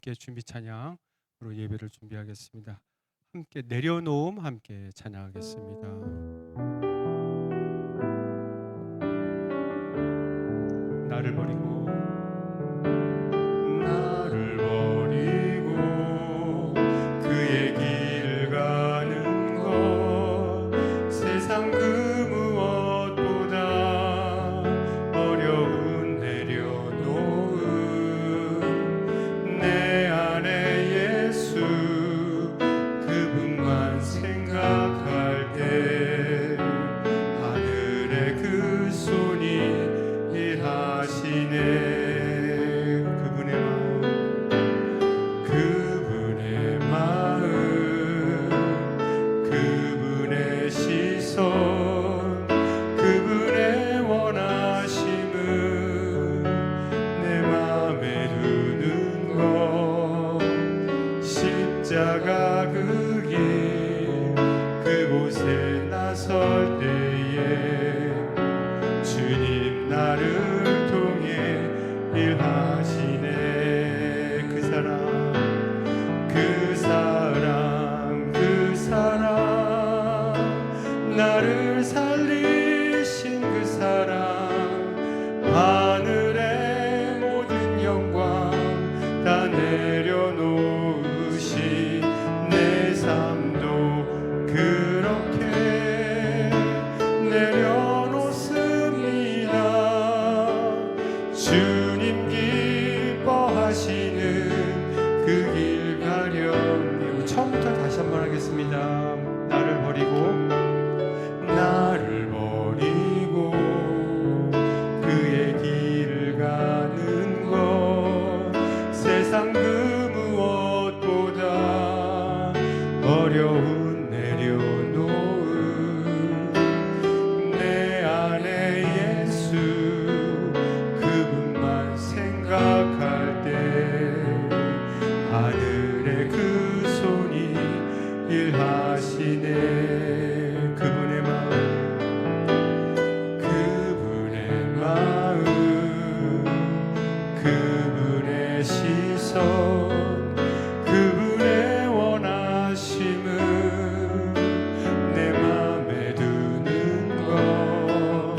함께 준비 찬양으로 예배를 준비하겠습니다. 함께 내려놓음 함께 찬양하겠습니다. 나를 버리고 나를 버리고 그의 길 가는 것 세상 그 무엇보다 어려운 내려놓음 내 안에 예수 그분만 생각할 때 하늘의 그 손이 일하시네. 그분의 마음 그분의 시선 그분의 원하심은 내 맘에 두는 것 십자가 그 길 그곳에 나설 때에 주님 나를 통해 일하시네. 그 사랑 나를 살리신 그 사랑 하늘의 모든 영광 다 내려놓으신 내 삶도 그렇게 내려놓습니다. 주님 기뻐하시는 그 길 가렵니. 처음부터 다시 한번 하겠습니다. 나를 버리고 그의 길을 가는 것 세상 그 무엇보다 어려운 내려놓음 내 안에 예수 그분만 생각할 때 하늘의 그 손이 일하시네. 그분의 시선 그분의 원하심은 내 맘에 두는 것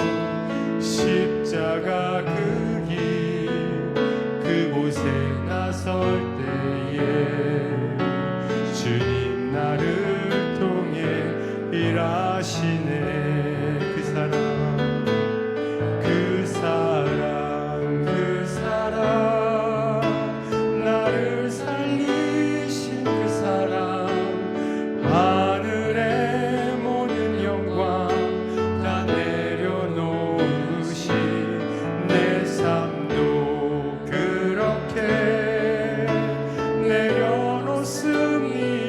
십자가 그 길 그곳에 나설 때에 주님 나를 통해 일하시네. 그 사랑 나를 살리신 그 사랑 하늘의 모든 영광 다 내려놓으신 내 삶도 그렇게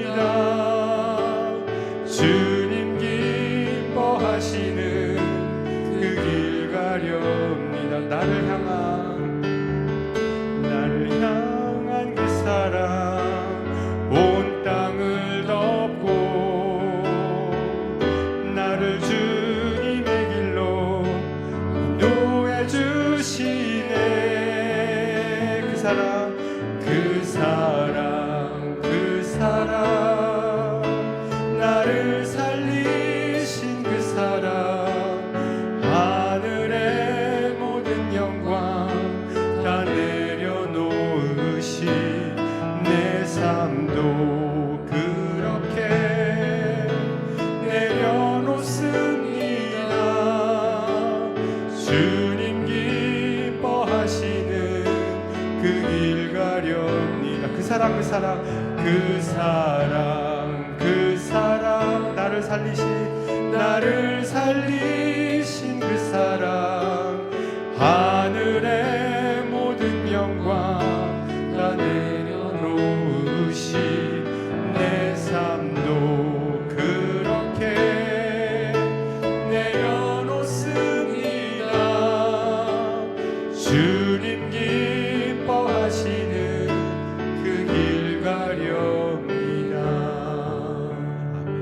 내려놓습니다. 주님 기뻐하시는 그 길 가렵니다. 나를 향한 그 사랑 온 땅을 덮고 나를 주님의 길로 인도해 주시네. 그 사랑 나를 살리신 그 사랑 하늘의 모든 영광 다 내려놓으신 내 삶도 그렇게 내려놓습니다. 주님 기뻐하시는 그 길 가렵니다. 그 사랑 나를 살리신 그 사랑 하늘의 모든 영광 다 내려놓으신 내 삶도 그렇게 내려놓습니다. 주님 기뻐하시는 그 길 가렵니다. 아멘.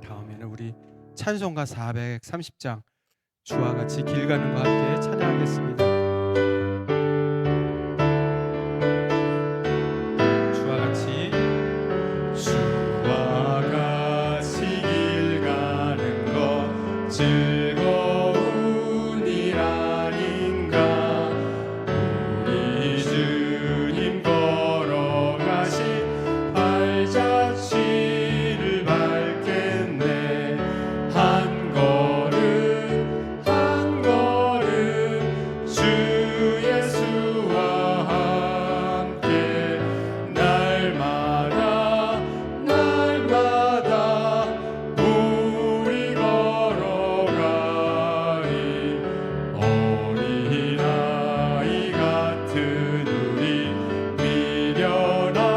다음에는 우리 찬송가 430장 주와 같이 길 가는 것 함께 찬양하겠습니다. 즐거운 일 아닌가. 우리 주님 걸어가신 발자취를 밟겠네. 한 걸음 한 걸음 주 예수와 함께 날마다 날마다 우리 걸어가리. 어린아이 같은 우리 미련하고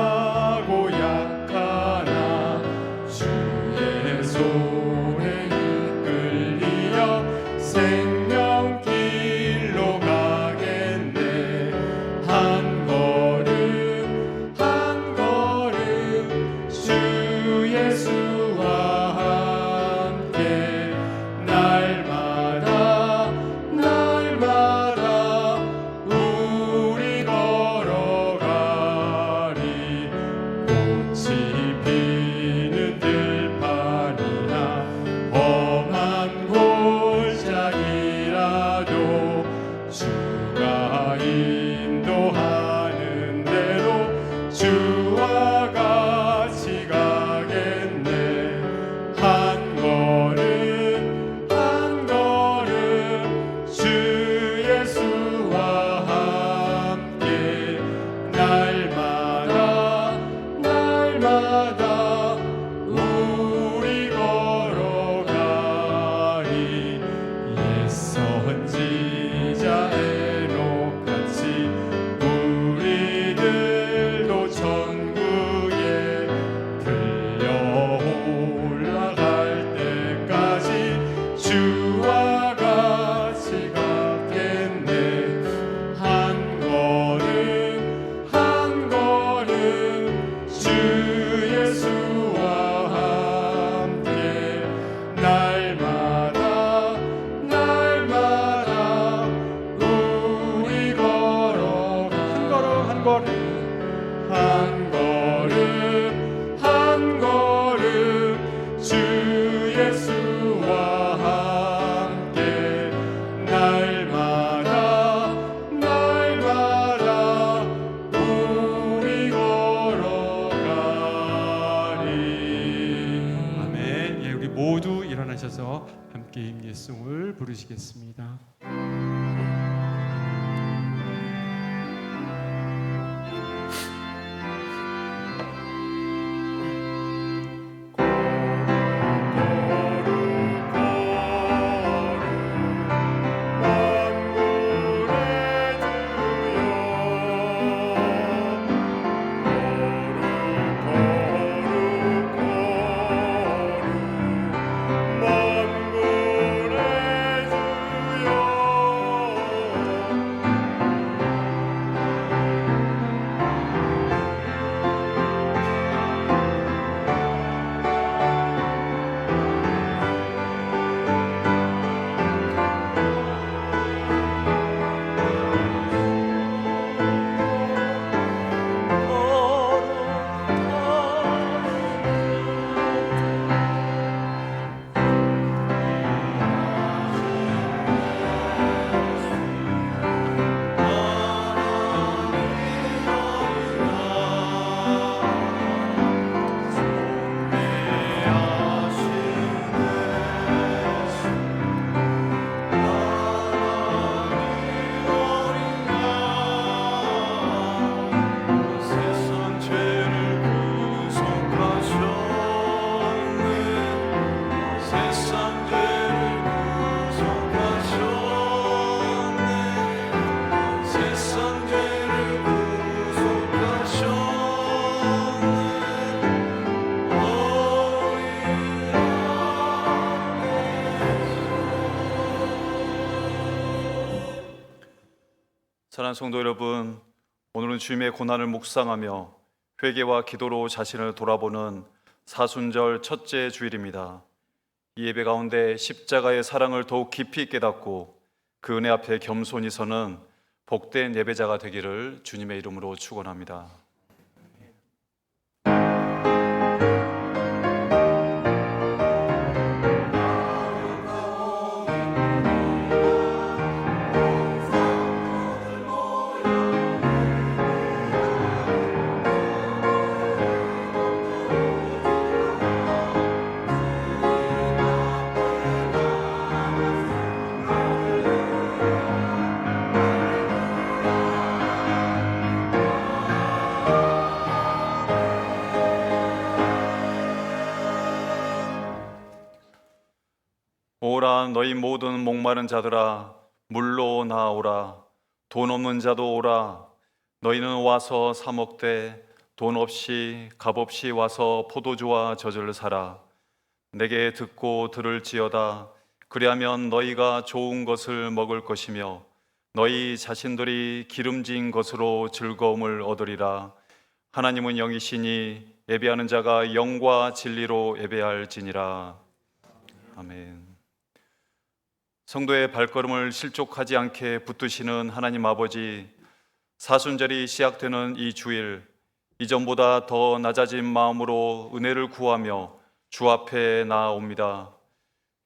약하나 주의 손에 이끌리어 생명길로 가겠네. 한 걸음 한 걸음 주 예수와 함께 날마다 날마다 우리 걸어가리. 꽃이 피는 들판이나 험한 골짜기라도 주가 인도하는 대로 주와 같이 가겠네. 한 걸음 한 걸음 주 예수와 함께 날마다 날마다 우리 걸어가리. 옛 선지자 에녹같이 우리들도 천국에 들려 올라갈 때까지 주와 같이 가겠네. 한 걸음 한 걸음 주 예수와 함께 날마다 날마다 우리 걸어가. 한 걸음 한 걸음 한 걸음 주 예수와 함께 날마다 날마다 우리 걸어가리. 아멘. 예, 우리 모두 일어나셔서 함께 임예송을 부르시겠습니다. 사랑하는 성도 여러분, 오늘은 주님의 고난을 묵상하며 회개와 기도로 자신을 돌아보는 사순절 첫째 주일입니다. 이 예배 가운데 십자가의 사랑을 더욱 깊이 깨닫고 그 은혜 앞에 겸손히 서는 복된 예배자가 되기를 주님의 이름으로 축원합니다. 오라 너희 모든 목마른 자들아 물로 나오라. 돈 없는 자도 오라. 너희는 와서 사 먹되 돈 없이 값 없이 와서 포도주와 젖을 사라. 내게 듣고 들을지어다. 그리하면 너희가 좋은 것을 먹을 것이며 너희 자신들이 기름진 것으로 즐거움을 얻으리라. 하나님은 영이시니 예배하는 자가 영과 진리로 예배할지니라. 아멘. 성도의 발걸음을 실족하지 않게 붙드시는 하나님 아버지, 사순절이 시작되는 이 주일, 이전보다 더 낮아진 마음으로 은혜를 구하며 주 앞에 나아옵니다.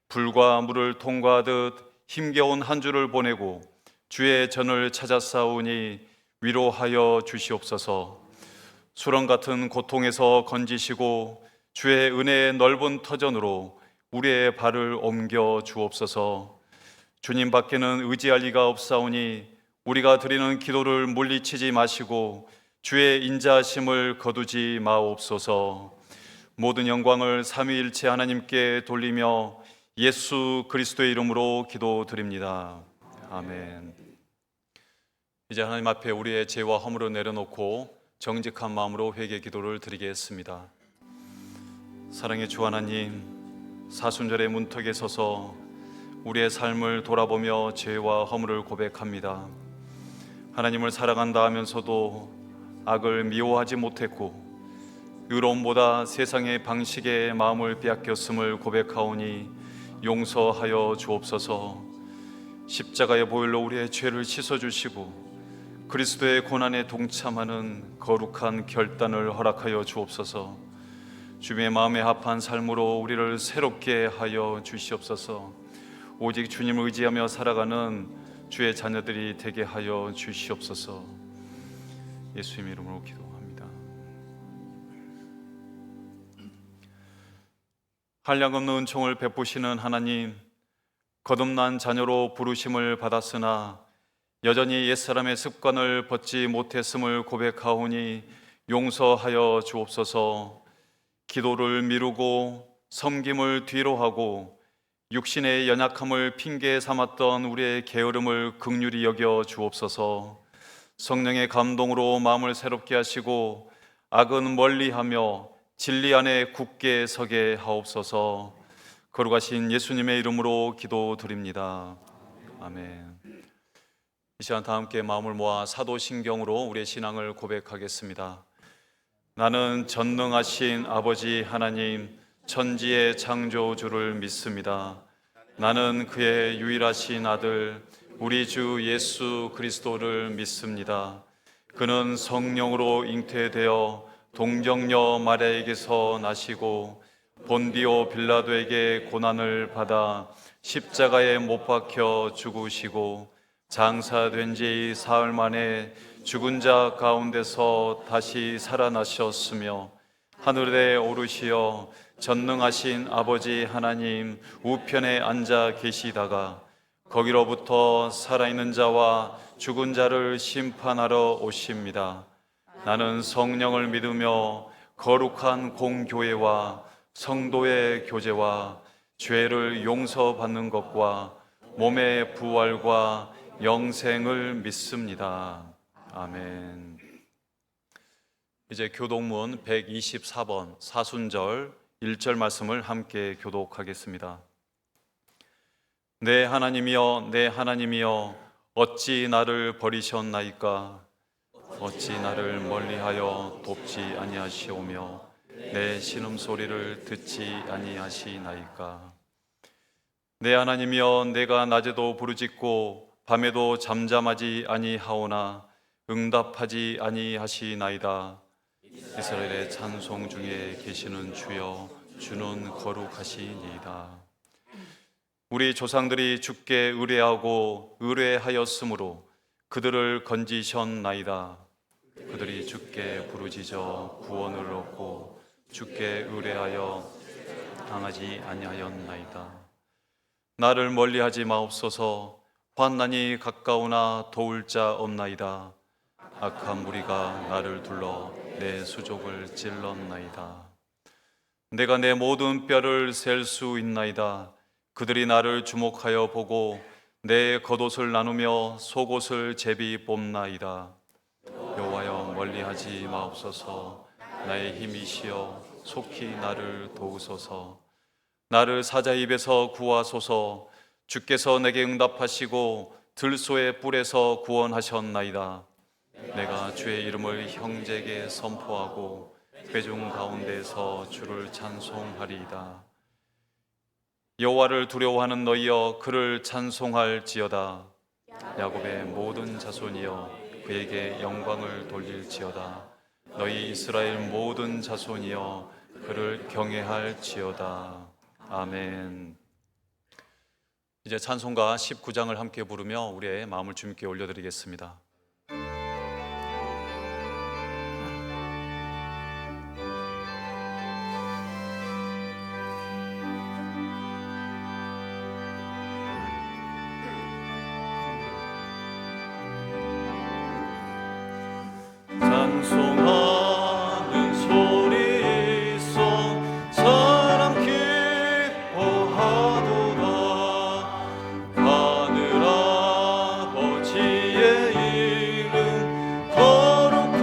불과 물을 통과하듯 힘겨운 한 주를 보내고 주의 전을 찾아 싸우니 위로하여 주시옵소서. 수렁 같은 고통에서 건지시고 주의 은혜의 넓은 터전으로 우리의 발을 옮겨 주옵소서. 주님 밖에는 의지할 리가 없사오니 우리가 드리는 기도를 물리치지 마시고 주의 인자하심을 거두지 마옵소서. 모든 영광을 삼위일체 하나님께 돌리며 예수 그리스도의 이름으로 기도드립니다. 아멘. 이제 하나님 앞에 우리의 죄와 허물을 내려놓고 정직한 마음으로 회개 기도를 드리겠습니다. 사랑의 주 하나님, 사순절의 문턱에 서서 우리의 삶을 돌아보며 죄와 허물을 고백합니다. 하나님을 사랑한다 하면서도 악을 미워하지 못했고 의로움보다 세상의 방식에 마음을 빼앗겼음을 고백하오니 용서하여 주옵소서. 십자가의 보혈로 우리의 죄를 씻어주시고 그리스도의 고난에 동참하는 거룩한 결단을 허락하여 주옵소서. 주님의 마음에 합한 삶으로 우리를 새롭게 하여 주시옵소서. 오직 주님을 의지하며 살아가는 주의 자녀들이 되게 하여 주시옵소서. 예수님 이름으로 기도합니다. 한량없는 은총을 베푸시는 하나님, 거듭난 자녀로 부르심을 받았으나 여전히 옛사람의 습관을 벗지 못했음을 고백하오니 용서하여 주옵소서. 기도를 미루고 섬김을 뒤로하고 육신의 연약함을 핑계 삼았던 우리의 게으름을 긍휼히 여겨 주옵소서. 성령의 감동으로 마음을 새롭게 하시고 악은 멀리하며 진리 안에 굳게 서게 하옵소서. 거룩하신 예수님의 이름으로 기도드립니다. 아멘. 이 시간 다 함께 마음을 모아 사도신경으로 우리의 신앙을 고백하겠습니다. 나는 전능하신 아버지 하나님, 천지의 창조주를 믿습니다. 나는 그의 유일하신 아들 우리 주 예수 그리스도를 믿습니다. 그는 성령으로 잉태되어 동정녀 마리아에게서 나시고 본디오 빌라도에게 고난을 받아 십자가에 못 박혀 죽으시고 장사된 지 사흘 만에 죽은 자 가운데서 다시 살아나셨으며 하늘에 오르시어 전능하신 아버지 하나님 우편에 앉아 계시다가 거기로부터 살아있는 자와 죽은 자를 심판하러 오십니다. 나는 성령을 믿으며 거룩한 공교회와 성도의 교제와 죄를 용서받는 것과 몸의 부활과 영생을 믿습니다. 아멘. 이제 교독문 124번 사순절 1절 말씀을 함께 교독하겠습니다. 내 하나님이여 내 하나님이여 어찌 나를 버리셨나이까. 어찌 나를 멀리하여 돕지 아니하시오며 내 신음소리를 듣지 아니하시나이까. 내 하나님이여 내가 낮에도 부르짖고 밤에도 잠잠하지 아니하오나 응답하지 아니하시나이다. 이스라엘의 찬송 중에 계시는 주여 주는 거룩하시니이다. 우리 조상들이 주께 의뢰하고 의뢰하였으므로 그들을 건지셨나이다. 그들이 주께 부르짖어 구원을 얻고 주께 의뢰하여 당하지 아니하였나이다. 나를 멀리하지 마옵소서. 환난이 가까우나 도울 자 없나이다. 악한 무리가 나를 둘러 내 수족을 찔렀나이다. 내가 내 모든 뼈를 셀 수 있나이다. 그들이 나를 주목하여 보고 내 겉옷을 나누며 속옷을 제비 뽑나이다. 여호와여, 멀리하지 마옵소서. 나의 힘이시여 속히 나를 도우소서. 나를 사자의 입에서 구하소서. 주께서 내게 응답하시고 들소의 뿔에서 구원하셨나이다. 내가 주의 이름을 형제에게 선포하고 회중 가운데에서 주를 찬송하리이다. 여호와를 두려워하는 너희여, 그를 찬송할지어다. 야곱의 모든 자손이여, 그에게 영광을 돌릴지어다. 너희 이스라엘 모든 자손이여, 그를 경외할지어다. 아멘. 이제 찬송가 19장을 함께 부르며 우리의 마음을 주님께 올려드리겠습니다. 찬송하는 소리 있어 사람 기뻐하도다. 하늘 아버지의 이름 거룩하도다.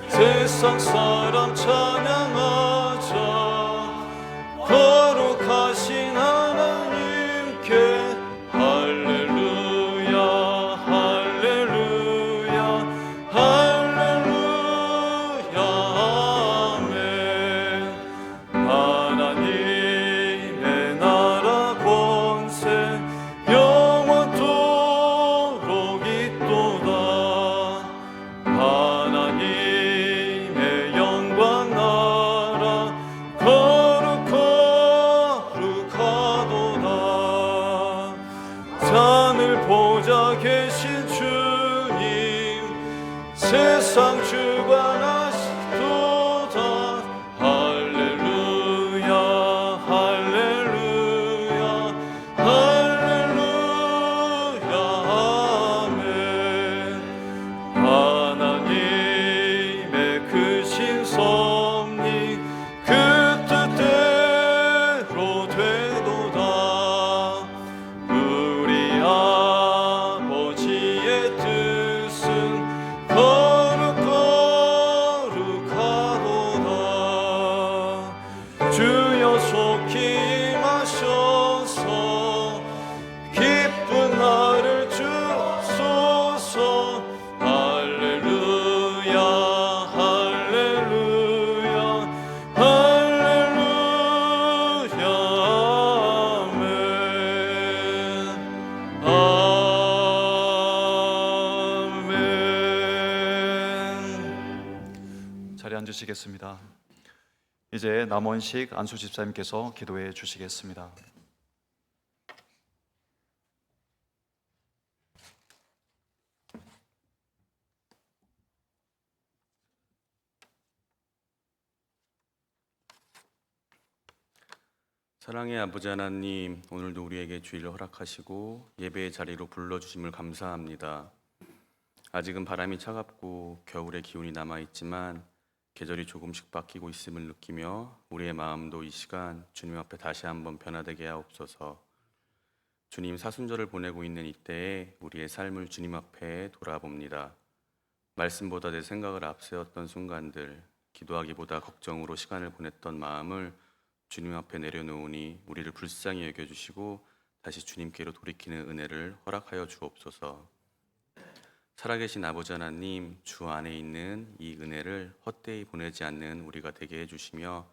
세상 사람 찬양하자. 거룩하신 하나님께 할렐루야, 할렐루야, 할렐루야, 아멘. 하나님의 나라 권세 영원토록 있도다. 하나님의 영광 나라 거룩하도다. 산을 보자 계신 주님, 세상 주관하시도다. 할렐루야, 할렐루야, 할렐루야, 아멘. 하나님의 크신 섭리 그 뜻대로 되도다. 우리 아버지의 뜻은 거룩하도다. 주여 속히 임하셔서 기쁜 날을 주소서. 할렐루야, 할렐루야, 할렐루야, 아멘. 아멘. 자리에 앉으시겠습니다. 이제 남원식 안수 집사님께서 기도해 주시겠습니다. 사랑의 아버지 하나님, 오늘도 우리에게 주일을 허락하시고 예배의 자리로 불러주심을 감사합니다. 아직은 바람이 차갑고 겨울의 기운이 남아있지만 계절이 조금씩 바뀌고 있음을 느끼며 우리의 마음도 이 시간 주님 앞에 다시 한번 변화되게 하옵소서. 주님, 사순절을 보내고 있는 이때에 우리의 삶을 주님 앞에 돌아봅니다. 말씀보다 내 생각을 앞세웠던 순간들, 기도하기보다 걱정으로 시간을 보냈던 마음을 주님 앞에 내려놓으니 우리를 불쌍히 여겨주시고 다시 주님께로 돌이키는 은혜를 허락하여 주옵소서. 살아계신 아버지 하나님, 주 안에 있는 이 은혜를 헛되이 보내지 않는 우리가 되게 해주시며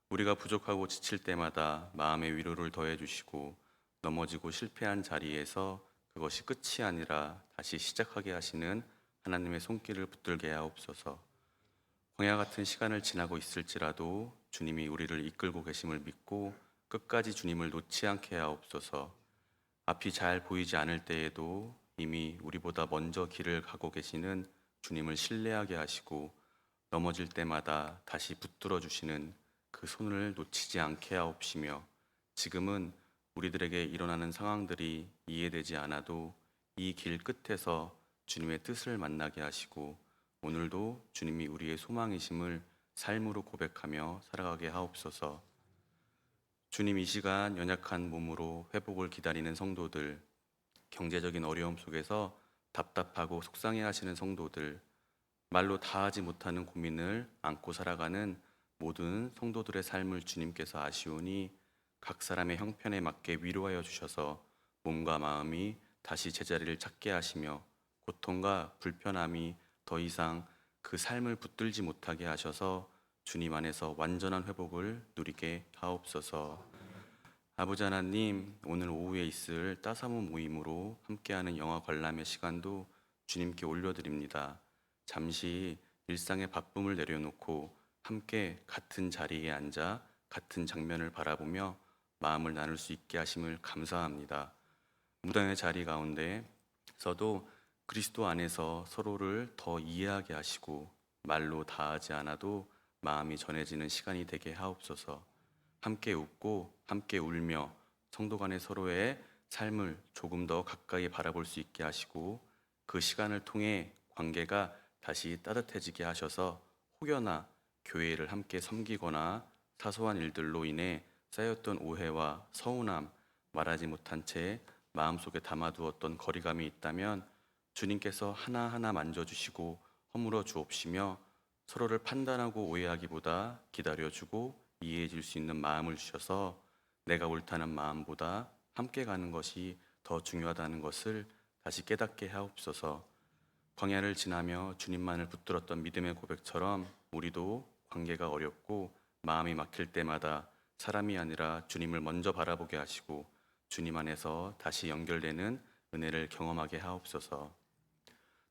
우리가 부족하고 지칠 때마다 마음의 위로를 더해 주시고 넘어지고 실패한 자리에서 그것이 끝이 아니라 다시 시작하게 하시는 하나님의 손길을 붙들게 하옵소서. 광야 같은 시간을 지나고 있을지라도 주님이 우리를 이끌고 계심을 믿고 끝까지 주님을 놓지 않게 하옵소서. 앞이 잘 보이지 않을 때에도 이미 우리보다 먼저 길을 가고 계시는 주님을 신뢰하게 하시고 넘어질 때마다 다시 붙들어 주시는 그 손을 놓치지 않게 하옵시며 지금은 우리들에게 일어나는 상황들이 이해되지 않아도 이 길 끝에서 주님의 뜻을 만나게 하시고 오늘도 주님이 우리의 소망이심을 삶으로 고백하며 살아가게 하옵소서. 주님, 이 시간 연약한 몸으로 회복을 기다리는 성도들, 경제적인 어려움 속에서 답답하고 속상해 하시는 성도들, 말로 다하지 못하는 고민을 안고 살아가는 모든 성도들의 삶을 주님께서 아시오니 각 사람의 형편에 맞게 위로하여 주셔서 몸과 마음이 다시 제자리를 찾게 하시며 고통과 불편함이 더 이상 그 삶을 붙들지 못하게 하셔서 주님 안에서 완전한 회복을 누리게 하옵소서. 아버지 하나님, 오늘 오후에 있을 따사모 모임으로 함께하는 영화 관람의 시간도 주님께 올려드립니다. 잠시 일상의 바쁨을 내려놓고 함께 같은 자리에 앉아 같은 장면을 바라보며 마음을 나눌 수 있게 하심을 감사합니다. 무당의 자리 가운데서도 그리스도 안에서 서로를 더 이해하게 하시고 말로 다하지 않아도 마음이 전해지는 시간이 되게 하옵소서. 함께 웃고 함께 울며 성도 간의 서로의 삶을 조금 더 가까이 바라볼 수 있게 하시고 그 시간을 통해 관계가 다시 따뜻해지게 하셔서 혹여나 교회를 함께 섬기거나 사소한 일들로 인해 쌓였던 오해와 서운함, 말하지 못한 채 마음속에 담아두었던 거리감이 있다면 주님께서 하나하나 만져주시고 허물어 주옵시며 서로를 판단하고 오해하기보다 기다려주고 이해해 줄 수 있는 마음을 주셔서 내가 옳다는 마음보다 함께 가는 것이 더 중요하다는 것을 다시 깨닫게 하옵소서. 광야를 지나며 주님만을 붙들었던 믿음의 고백처럼 우리도 관계가 어렵고 마음이 막힐 때마다 사람이 아니라 주님을 먼저 바라보게 하시고 주님 안에서 다시 연결되는 은혜를 경험하게 하옵소서.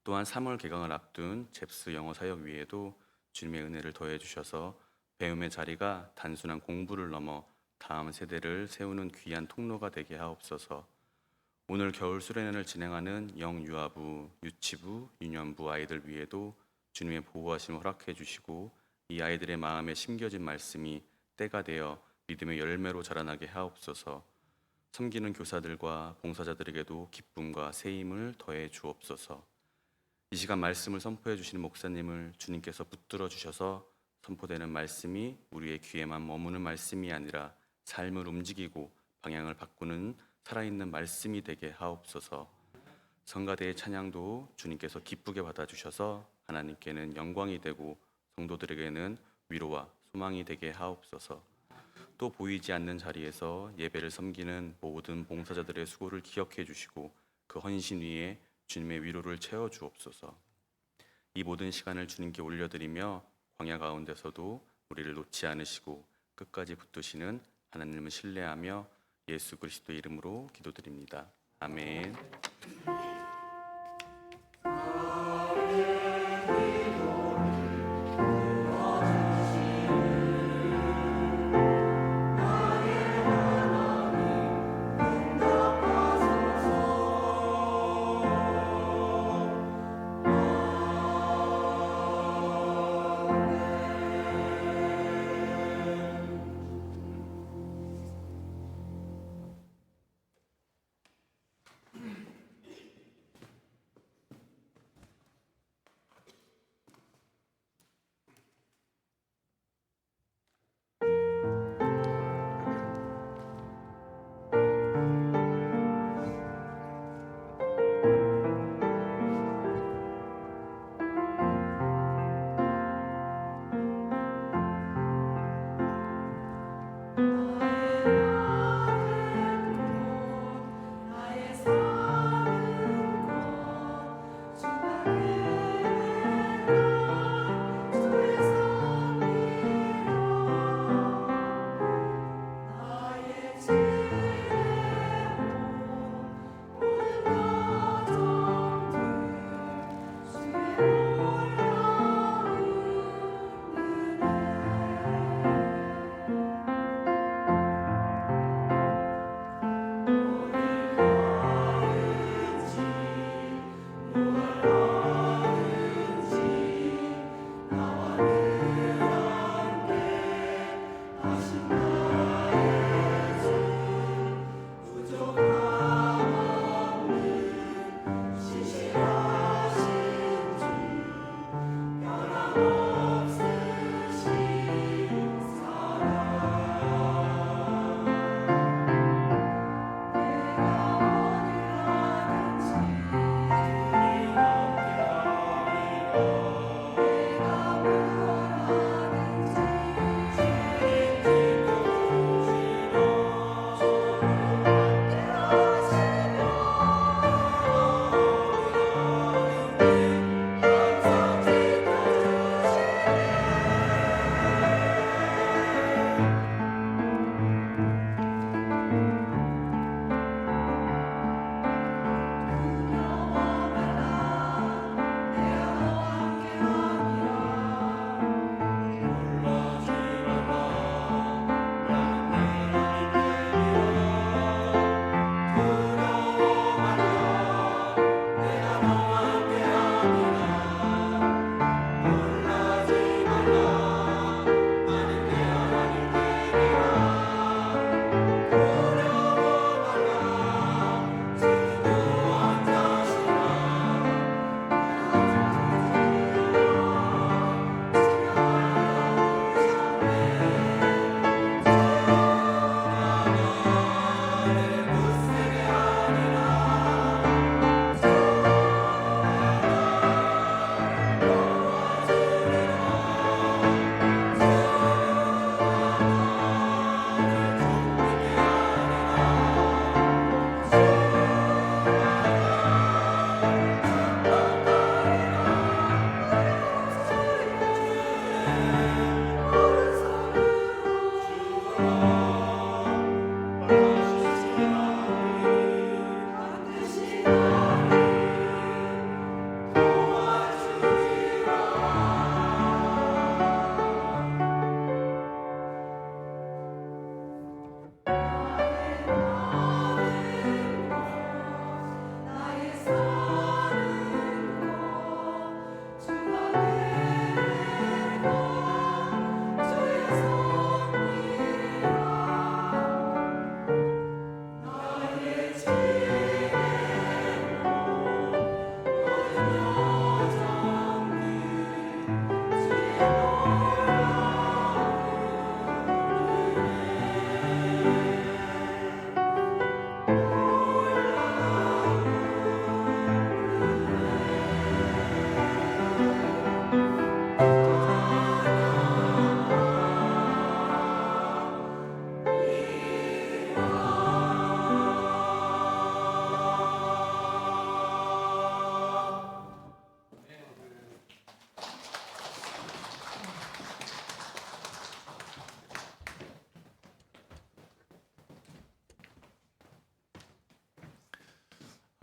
또한 3월 개강을 앞둔 잽스 영어 사역 위에도 주님의 은혜를 더해 주셔서 배움의 자리가 단순한 공부를 넘어 다음 세대를 세우는 귀한 통로가 되게 하옵소서. 오늘 겨울 수련회를 진행하는 영유아부, 유치부, 유년부 아이들 위에도 주님의 보호하심을 허락해 주시고 이 아이들의 마음에 심겨진 말씀이 때가 되어 믿음의 열매로 자라나게 하옵소서. 섬기는 교사들과 봉사자들에게도 기쁨과 새 힘을 더해 주옵소서. 이 시간 말씀을 선포해 주시는 목사님을 주님께서 붙들어 주셔서 선포되는 말씀이 우리의 귀에만 머무는 말씀이 아니라 삶을 움직이고 방향을 바꾸는 살아있는 말씀이 되게 하옵소서. 성가대의 찬양도 주님께서 기쁘게 받아주셔서 하나님께는 영광이 되고 성도들에게는 위로와 소망이 되게 하옵소서. 또 보이지 않는 자리에서 예배를 섬기는 모든 봉사자들의 수고를 기억해 주시고 그 헌신 위에 주님의 위로를 채워 주옵소서. 이 모든 시간을 주님께 올려드리며 광야 가운데서도 우리를 놓지 않으시고 끝까지 붙드시는 하나님을 신뢰하며 예수 그리스도의 이름으로 기도드립니다. 아멘.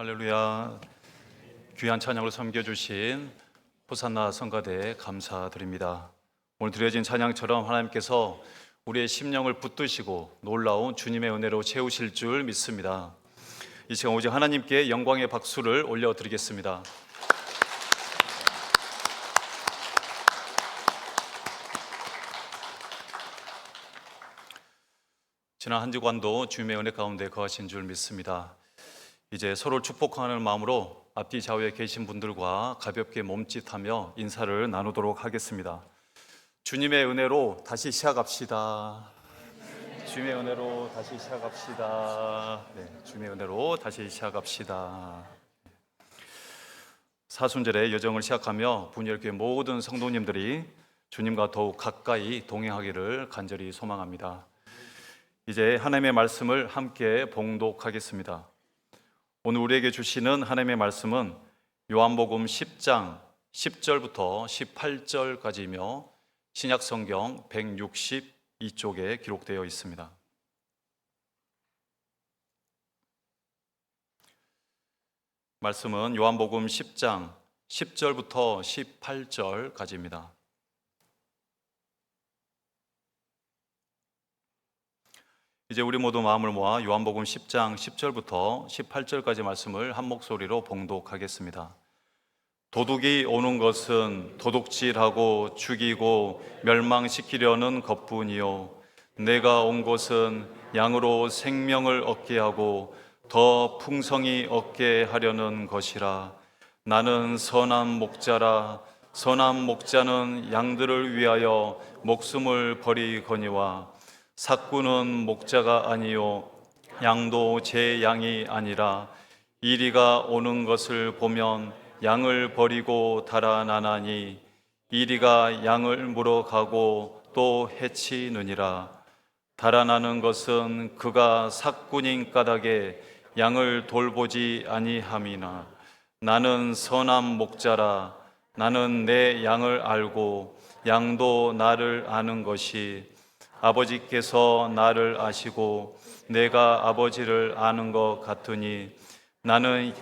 할렐루야. 귀한 찬양으로 섬겨주신 호산나 성가대 감사드립니다. 오늘 드려진 찬양처럼 하나님께서 우리의 심령을 붙드시고 놀라운 주님의 은혜로 채우실 줄 믿습니다. 이 시간 오직 하나님께 영광의 박수를 올려드리겠습니다. 지난 한 주간도 주님의 은혜 가운데 거하신 줄 믿습니다. 이제 서로를 축복하는 마음으로 앞뒤 좌우에 계신 분들과 가볍게 몸짓하며 인사를 나누도록 하겠습니다. 주님의 은혜로 다시 시작합시다. 주님의 은혜로 다시 시작합시다. 네, 주님의 은혜로 다시 시작합시다. 사순절의 여정을 시작하며 분열교회 모든 성도님들이 주님과 더욱 가까이 동행하기를 간절히 소망합니다. 이제 하나님의 말씀을 함께 봉독하겠습니다. 오늘 우리에게 주시는 하나님의 말씀은 요한복음 10장 10절부터 18절까지이며 신약성경 162쪽에 기록되어 있습니다. 말씀은 요한복음 10장 10절부터 18절까지입니다. 이제 우리 모두 마음을 모아 요한복음 10장 10절부터 18절까지 말씀을 한 목소리로 봉독하겠습니다. 도둑이 오는 것은 도둑질하고 죽이고 멸망시키려는 것뿐이요 내가 온 것은 양으로 생명을 얻게 하고 더 풍성히 얻게 하려는 것이라. 나는 선한 목자라. 선한 목자는 양들을 위하여 목숨을 버리거니와 삭구는 목자가 아니요 양도 제 양이 아니라 이리가 오는 것을 보면 양을 버리고 달아나나니 이리가 양을 물어가고 또 해치느니라. 달아나는 것은 그가 삭군인 까닭에 양을 돌보지 아니함이나 나는 선한 목자라. 나는 내 양을 알고 양도 나를 아는 것이 아버지께서 나를 아시고 내가 아버지를 아는 것 같으니 나는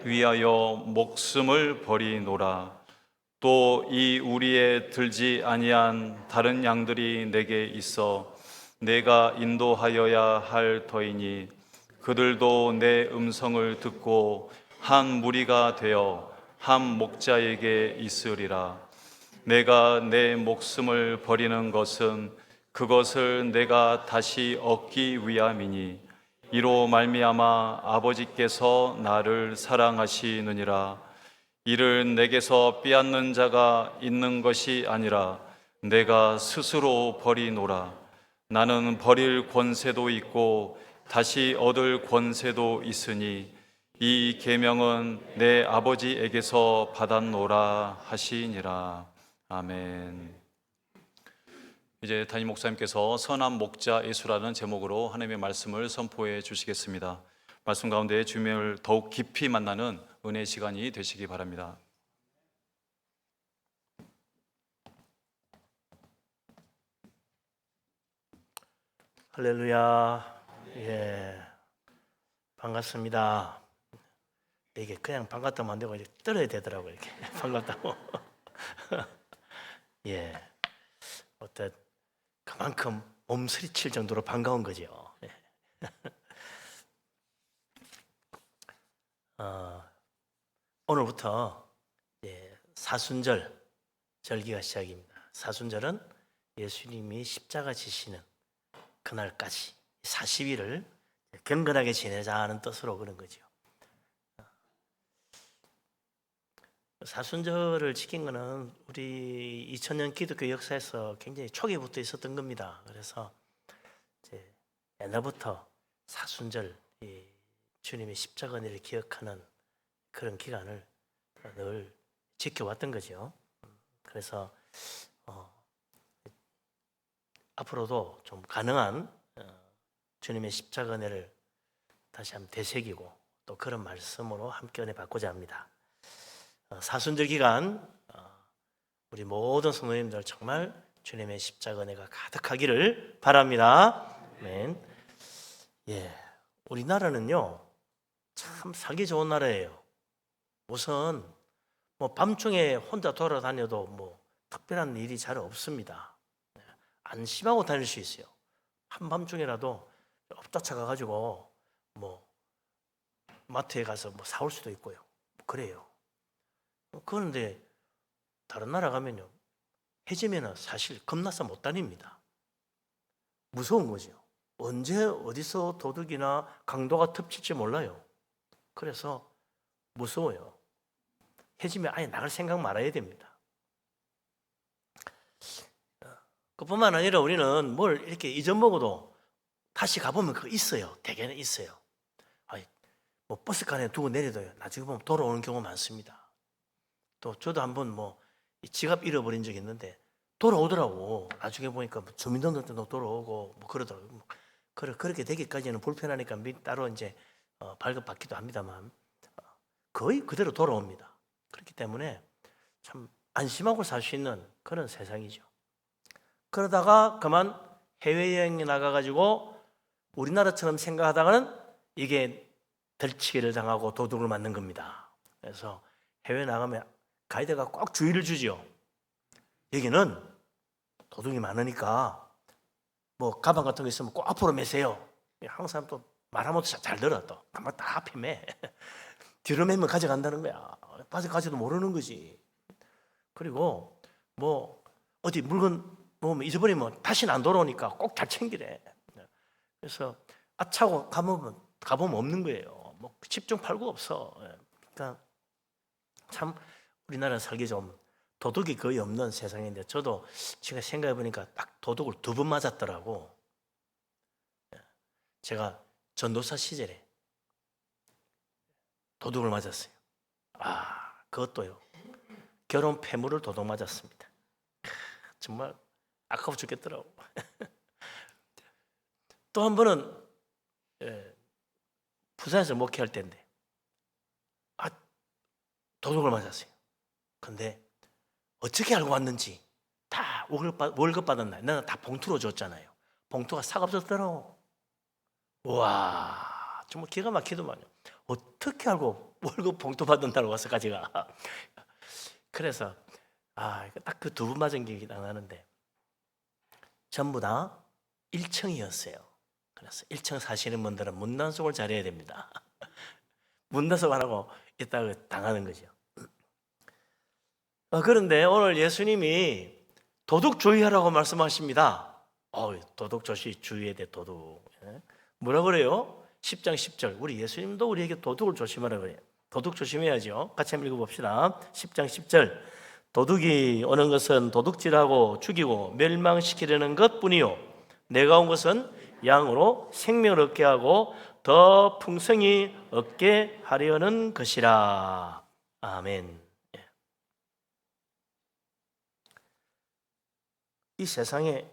위하여 목숨을 버리노라. 또 이 우리에 들지 아니한 다른 양들이 내게 있어 내가 인도하여야 할 터이니 그들도 내 음성을 듣고 한 무리가 되어 한 목자에게 있으리라. 내가 내 목숨을 버리는 것은 그것을 내가 다시 얻기 위함이니 이로 말미암아 아버지께서 나를 사랑하시느니라. 이를 내게서 빼앗는 자가 있는 것이 아니라 내가 스스로 버리노라. 나는 버릴 권세도 있고 다시 얻을 권세도 있으니 이 계명은 내 아버지에게서 받았노라 하시니라. 아멘. 이제 담임 목사님께서 선한 목자 예수라는 제목으로 하나님의 말씀을 선포해 주시겠습니다. 말씀 가운데 주님을 더욱 깊이 만나는 은혜 시간이 되시기 바랍니다. 할렐루야. 예, 반갑습니다. 이게 그냥 반갑다면 안 되고 이렇게 떨어야 되더라고요. 이렇게 반갑다고. 예, 어떤 그만큼 몸서리칠 정도로 반가운 거죠. 예. 오늘부터 사순절 절기가 시작입니다. 사순절은 예수님이 십자가 지시는 그날까지 40일을 경건하게 지내자는 뜻으로 그런 거죠. 사순절을 지킨 것은 우리 2000년 기독교 역사에서 굉장히 초기부터 있었던 겁니다. 그래서 이제 옛날부터 사순절, 주님의 십자가 은혜를 기억하는 그런 기간을 늘 지켜왔던 거죠. 그래서 앞으로도 좀 가능한 주님의 십자가 은혜를 다시 한번 되새기고 또 그런 말씀으로 함께 은혜 받고자 합니다. 사순절 기간 우리 모든 성도님들 정말 주님의 십자가 은혜가 가득하기를 바랍니다. 아멘. 예, 우리나라는요 참 살기 좋은 나라예요. 우선 뭐 밤중에 혼자 돌아다녀도 뭐 특별한 일이 잘 없습니다. 안심하고 다닐 수 있어요. 한밤중이라도 엎쫓아 가가지고 뭐 마트에 가서 뭐 사올 수도 있고요. 그래요. 그런데 다른 나라 가면요, 해지면은 사실 겁나서 못 다닙니다. 무서운 거죠. 언제 어디서 도둑이나 강도가 덮칠지 몰라요. 그래서 무서워요. 해지면 아예 나갈 생각 말아야 됩니다. 그뿐만 아니라 우리는 뭘 이렇게 잊어먹어도 다시 가보면 그거 있어요. 대개는 있어요. 뭐 버스칸에 두고 내려도 나중에 보면 돌아오는 경우 많습니다. 또 저도 한번 뭐 지갑 잃어버린 적이 있는데 돌아오더라고. 나중에 보니까 주민등록증도 돌아오고 뭐 그러더라고요. 그렇게 되기까지는 불편하니까 따로 이제 발급받기도 합니다만 거의 그대로 돌아옵니다. 그렇기 때문에 참 안심하고 살 수 있는 그런 세상이죠. 그러다가 그만 해외여행에 나가가지고 우리나라처럼 생각하다가는 이게 들치기를 당하고 도둑을 맞는 겁니다. 그래서 해외 나가면 가이드가 꼭 주의를 주죠. 여기는 도둑이 많으니까 뭐 가방 같은 거 있으면 꼭 앞으로 매세요. 항상 또 말하면 잘 들어. 또 가만 딱 앞에 매. 뒤로 매면 가져간다는 거야. 가져도 모르는 거지. 그리고 뭐 어디 물건 뭐 잊어버리면 다시는 안 돌아오니까 꼭 잘 챙기래. 그래서 아차고 가보면 없는 거예요. 뭐 10중 8구 없어. 그러니까 참 우리나라 살기 좀 도둑이 거의 없는 세상인데 저도 제가 생각해 보니까 딱 도둑을 2번 맞았더라고. 제가 전도사 시절에 도둑을 맞았어요. 그것도요. 결혼 폐물을 도둑 맞았습니다. 정말 아까워 죽겠더라고. 또 한 번은 부산에서 목회할 때인데 도둑을 맞았어요. 근데 어떻게 알고 왔는지 다 월급 받은 날 나는 다 봉투로 줬잖아요. 봉투가 싹 없었더라고. 와 정말 기가 막히더만요. 어떻게 알고 월급 봉투 받은 날 와서까지가. 그래서 딱 그 2번 맞은 기억이 나는데 전부 다 1층이었어요. 그래서 1층 사시는 분들은 문단속을 잘해야 됩니다. 문단속 안 하고 있다가 당하는 거죠. 그런데 오늘 예수님이 도둑 주의하라고 말씀하십니다. 도둑 주의해야 돼. 도둑. 뭐라 그래요? 10장 10절. 우리 예수님도 우리에게 도둑을 조심하라 그래요. 도둑 조심해야죠. 같이 한번 읽어봅시다. 10장 10절. 도둑이 오는 것은 도둑질하고 죽이고 멸망시키려는 것뿐이요 내가 온 것은 양으로 생명을 얻게 하고 더 풍성히 얻게 하려는 것이라. 아멘. 이 세상에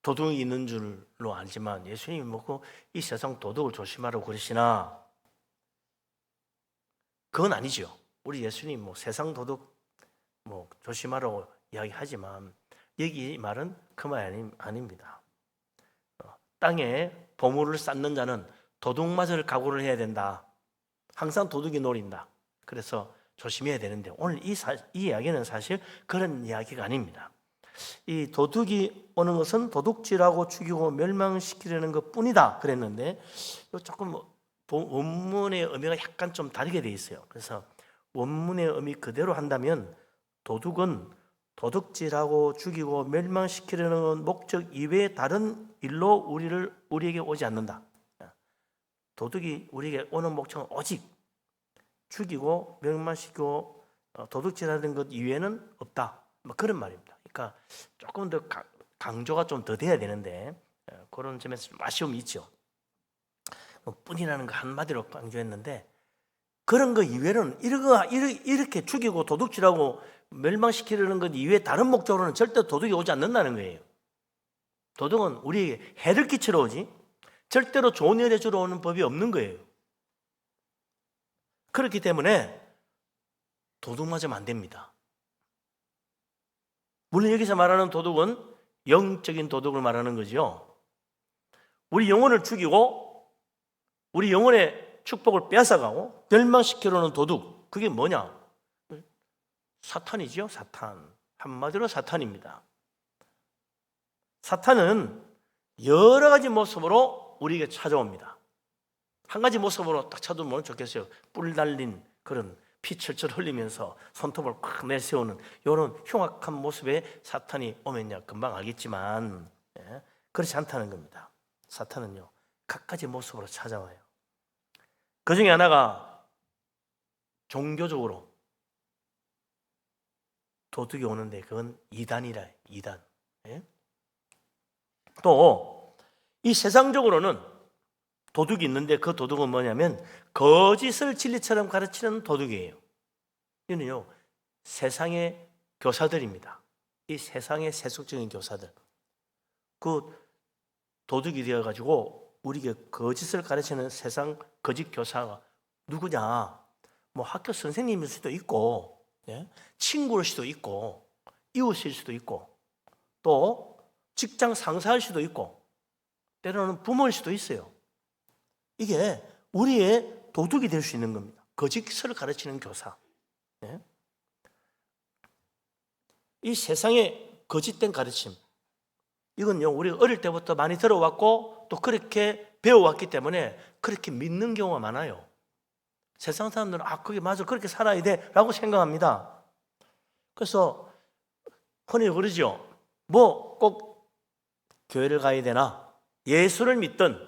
도둑이 있는 줄로 알지만 예수님이 뭐고 이 세상 도둑을 조심하라고 그러시나? 그건 아니죠. 우리 예수님 뭐 세상 도둑 뭐 조심하라고 이야기하지만 여기 말은 그 말 아닙니다. 땅에 보물을 쌓는 자는 도둑 맞을 각오를 해야 된다. 항상 도둑이 노린다. 그래서 조심해야 되는데 오늘 이 이야기는 사실 그런 이야기가 아닙니다. 이 도둑이 오는 것은 도둑질하고 죽이고 멸망시키려는 것뿐이다 그랬는데 조금 원문의 의미가 약간 좀 다르게 돼 있어요. 그래서 원문의 의미 그대로 한다면 도둑은 도둑질하고 죽이고 멸망시키려는 목적 이외에 다른 일로 우리에게 오지 않는다. 도둑이 우리에게 오는 목적은 오직 죽이고 멸망시키고 도둑질하는 것 이외에는 없다. 그런 말입니다. 그러니까 조금 더 강조가 좀 더 돼야 되는데 그런 점에서 좀 아쉬움이 있죠. 뿐이라는 거 한마디로 강조했는데 그런 거 이외로는 이렇게 죽이고 도둑질하고 멸망시키려는 것 이외에 다른 목적으로는 절대 도둑이 오지 않는다는 거예요. 도둑은 우리에게 해를 끼치러 오지 절대로 좋은 일 해주러 오는 법이 없는 거예요. 그렇기 때문에 도둑 맞으면 안 됩니다. 물론 여기서 말하는 도둑은 영적인 도둑을 말하는 거죠. 우리 영혼을 죽이고 우리 영혼에 축복을 뺏어가고 멸망시키려는 도둑, 그게 뭐냐? 사탄이죠. 사탄. 한마디로 사탄입니다. 사탄은 여러 가지 모습으로 우리에게 찾아옵니다. 한 가지 모습으로 딱 찾아오면 좋겠어요. 뿔 달린 그런 피 철철 흘리면서 손톱을 콱 내세우는 이런 흉악한 모습의 사탄이 오면야 금방 알겠지만, 그렇지 않다는 겁니다. 사탄은요, 각가지 모습으로 찾아와요. 그 중에 하나가 종교적으로 도둑이 오는데 그건 이단이라, 이단. 또 이 세상적으로는 도둑이 있는데 그 도둑은 뭐냐면 거짓을 진리처럼 가르치는 도둑이에요. 이는요, 세상의 교사들입니다. 이 세상의 세속적인 교사들. 그 도둑이 되어가지고 우리에게 거짓을 가르치는 세상 거짓 교사가 누구냐? 뭐 학교 선생님일 수도 있고, 친구일 수도 있고, 이웃일 수도 있고, 또 직장 상사일 수도 있고, 때로는 부모일 수도 있어요. 이게 우리의 도둑이 될 수 있는 겁니다. 거짓을 가르치는 교사. 이 세상의 거짓된 가르침, 이건요, 우리가 어릴 때부터 많이 들어왔고 또 그렇게 배워왔기 때문에 그렇게 믿는 경우가 많아요. 세상 사람들은 그게 맞아, 그렇게 살아야 돼 라고 생각합니다. 그래서 흔히 그러죠. 뭐 꼭 교회를 가야 되나, 예수를 믿든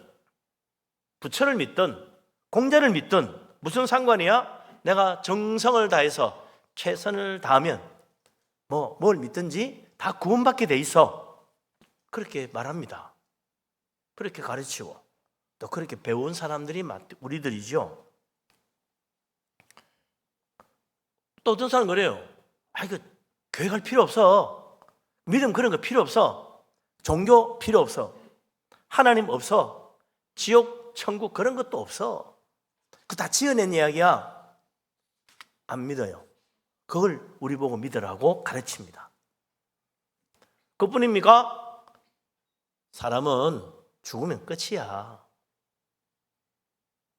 부처를 믿든 공자를 믿든 무슨 상관이야? 내가 정성을 다해서 최선을 다하면 뭘 믿든지 다 구원받게 돼 있어. 그렇게 말합니다. 그렇게 가르치고 또 그렇게 배운 사람들이 우리들이죠. 또 어떤 사람은 그래요. 이거 교회 갈 필요 없어. 믿음 그런 거 필요 없어. 종교 필요 없어. 하나님 없어. 지옥, 천국 그런 것도 없어. 그거 다 지어낸 이야기야. 안 믿어요. 그걸 우리 보고 믿으라고 가르칩니다. 그뿐입니까? 사람은 죽으면 끝이야.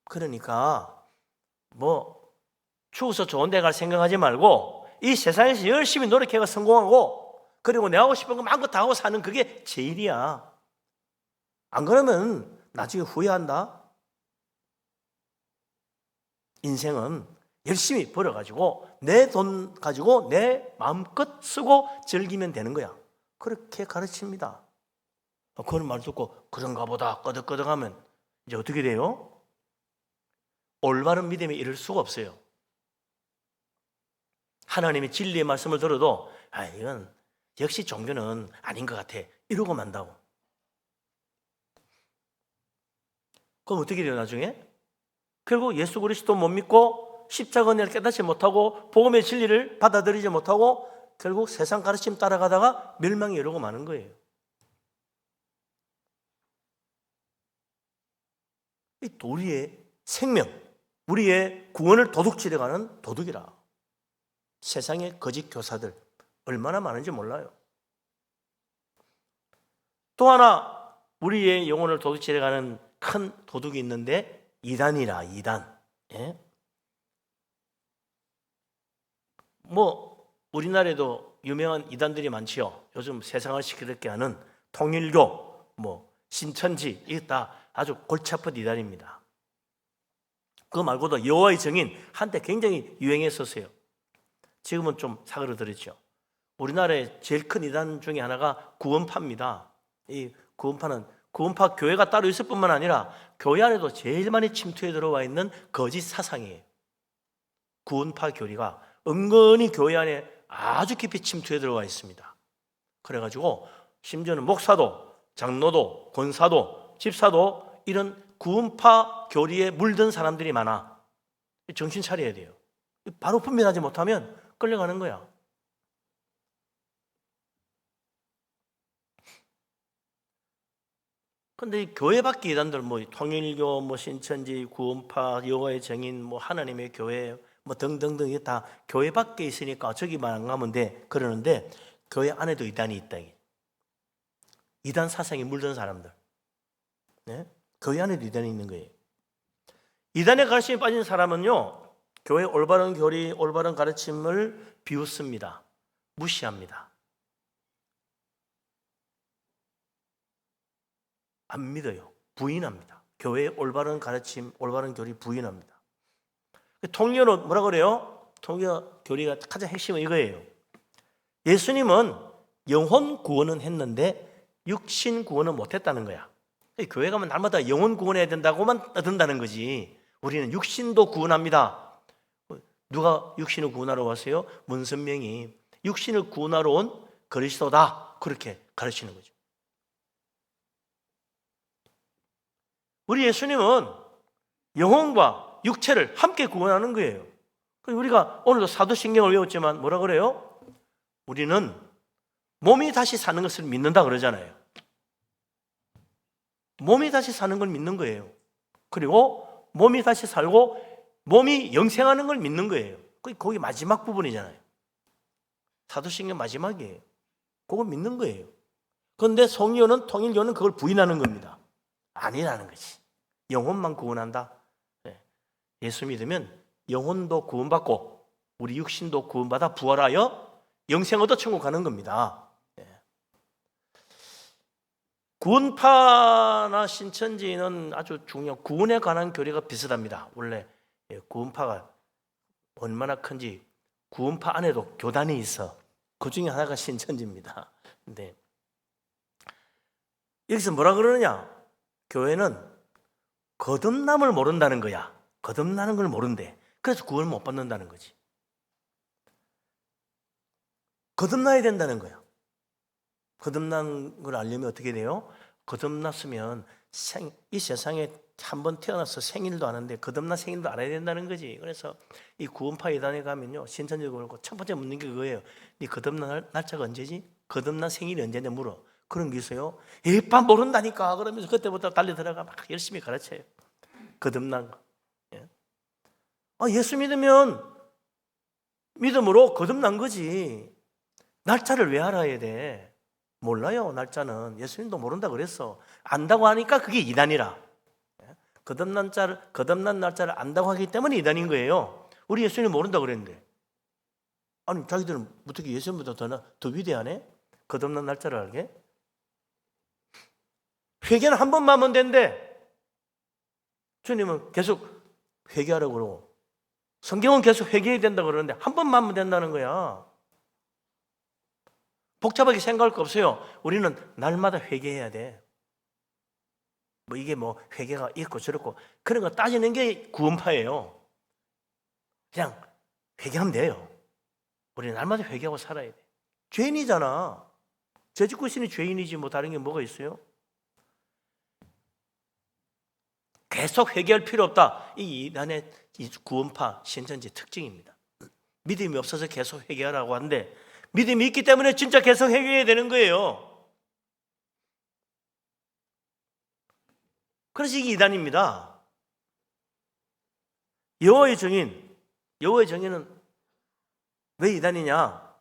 그러니까 죽어서 좋은 데 갈 생각하지 말고 이 세상에서 열심히 노력해가 성공하고, 그리고 내가 하고 싶은 거 마음껏 다 하고 사는 그게 제일이야. 안 그러면 나중에 후회한다. 인생은 열심히 벌어가지고 내 돈 가지고 내 마음껏 쓰고 즐기면 되는 거야. 그렇게 가르칩니다. 그런 말 듣고 그런가 보다 끄덕끄덕하면 이제 어떻게 돼요? 올바른 믿음에 이를 수가 없어요. 하나님의 진리의 말씀을 들어도 이건 역시 종교는 아닌 것 같아 이러고 만다고. 그럼 어떻게 돼요 나중에? 결국 예수 그리스도 못 믿고 십자가 은혜를 깨닫지 못하고 복음의 진리를 받아들이지 못하고 결국 세상 가르침 따라가다가 멸망에 이르고 마는 거예요. 우리의 생명, 우리의 구원을 도둑질해가는 도둑이라. 세상의 거짓 교사들 얼마나 많은지 몰라요. 또 하나 우리의 영혼을 도둑질해가는 큰 도둑이 있는데 이단이라. 이단. 우리나라에도 유명한 이단들이 많지요. 요즘 세상을 시끄럽게 하는 통일교, 신천지, 이게 다 아주 골치 아픈 이단입니다. 그거 말고도 여호와의 증인 한때 굉장히 유행했었어요. 지금은 좀 사그러들었죠. 우리나라의 제일 큰 이단 중에 하나가 구원파입니다. 이 구원파 교회가 따로 있을 뿐만 아니라 교회 안에도 제일 많이 침투해 들어와 있는 거짓 사상이에요. 구원파 교리가 은근히 교회 안에 아주 깊이 침투해 들어와 있습니다. 그래가지고 심지어는 목사도, 장로도, 권사도, 집사도 이런 구원파 교리에 물든 사람들이 많아. 정신 차려야 돼요. 바로 분별하지 못하면 끌려가는 거야. 근데 이 교회 밖의 이단들, 통일교, 신천지, 구원파, 여호와의 증인, 하나님의 교회, 등등등 이게 다 교회 밖에 있으니까 저기만 안 가면 돼 그러는데 교회 안에도 이단이 있다. 이단 사상에 물든 사람들, 교회 안에도 이단이 있는 거예요. 이단의 가르침에 빠진 사람은요, 교회 올바른 교리, 올바른 가르침을 비웃습니다. 무시합니다. 안 믿어요. 부인합니다. 교회의 올바른 가르침, 올바른 교리 부인합니다. 통일교는 뭐라 그래요? 통일교 교리가 가장 핵심은 이거예요. 예수님은 영혼 구원은 했는데 육신 구원은 못했다는 거야. 교회 가면 날마다 영혼 구원해야 된다고만 떠든다는 거지. 우리는 육신도 구원합니다. 누가 육신을 구원하러 왔어요? 문선명이 육신을 구원하러 온 그리스도다, 그렇게 가르치는 거죠. 우리 예수님은 영혼과 육체를 함께 구원하는 거예요. 우리가 오늘도 사도신경을 외웠지만 뭐라 그래요? 우리는 몸이 다시 사는 것을 믿는다 그러잖아요. 몸이 다시 사는 걸 믿는 거예요. 그리고 몸이 다시 살고 몸이 영생하는 걸 믿는 거예요. 거기 마지막 부분이잖아요. 사도신경 마지막이에요. 그걸 믿는 거예요. 그런데 성교는, 통일교는 그걸 부인하는 겁니다. 아니라는 거지. 영혼만 구원한다. 예수 믿으면 영혼도 구원받고 우리 육신도 구원받아 부활하여 영생 얻어 천국 가는 겁니다. 구원파나 신천지는 아주 중요한 구원에 관한 교리가 비슷합니다. 원래 구원파가 얼마나 큰지 구원파 안에도 교단이 있어. 그 중에 하나가 신천지입니다. 근데 여기서 뭐라 그러느냐? 교회는 거듭남을 모른다는 거야. 거듭나는 걸 모른대. 그래서 구원을 못 받는다는 거지. 거듭나야 된다는 거야. 거듭난 걸 알려면 어떻게 돼요? 거듭났으면 이 세상에 한 번 태어나서 생일도 아는데 거듭난 생일도 알아야 된다는 거지. 그래서 이 구원파 예단에 가면요, 신천지를 그러고 첫 번째 묻는 게 그거예요. 네 거듭난 날짜가 언제지? 거듭난 생일이 언제냐 물어. 그런 게 있어요. 예빠 모른다니까. 그러면서 그때부터 달려 들어가 막 열심히 가르쳐요. 거듭난 거. 예수 믿으면 믿음으로 거듭난 거지. 날짜를 왜 알아야 돼? 몰라요, 날짜는. 예수님도 모른다 그랬어. 안다고 하니까 그게 이단이라. 거듭난 날짜를 안다고 하기 때문에 이단인 거예요. 우리 예수님 모른다 그랬는데. 아니, 자기들은 어떻게 예수님보다 더 위대하네? 거듭난 날짜를 알게? 회개는 한 번만 하면 된대. 주님은 계속 회개하라고 그러고 성경은 계속 회개해야 된다고 그러는데 한 번만 하면 된다는 거야. 복잡하게 생각할 거 없어요. 우리는 날마다 회개해야 돼. 이게 회개가 있고 저렇고 그런 거 따지는 게 구원파예요. 그냥 회개하면 돼요. 우리는 날마다 회개하고 살아야 돼. 죄인이잖아. 죄 짓고 있으니 죄인이지 다른 게 뭐가 있어요? 계속 회개할 필요 없다. 이 이단의 구원파 신천지 특징입니다. 믿음이 없어서 계속 회개하라고 하는데 믿음이 있기 때문에 진짜 계속 회개해야 되는 거예요. 그래서 이게 이단입니다. 여호와의 정인은 왜 이단이냐?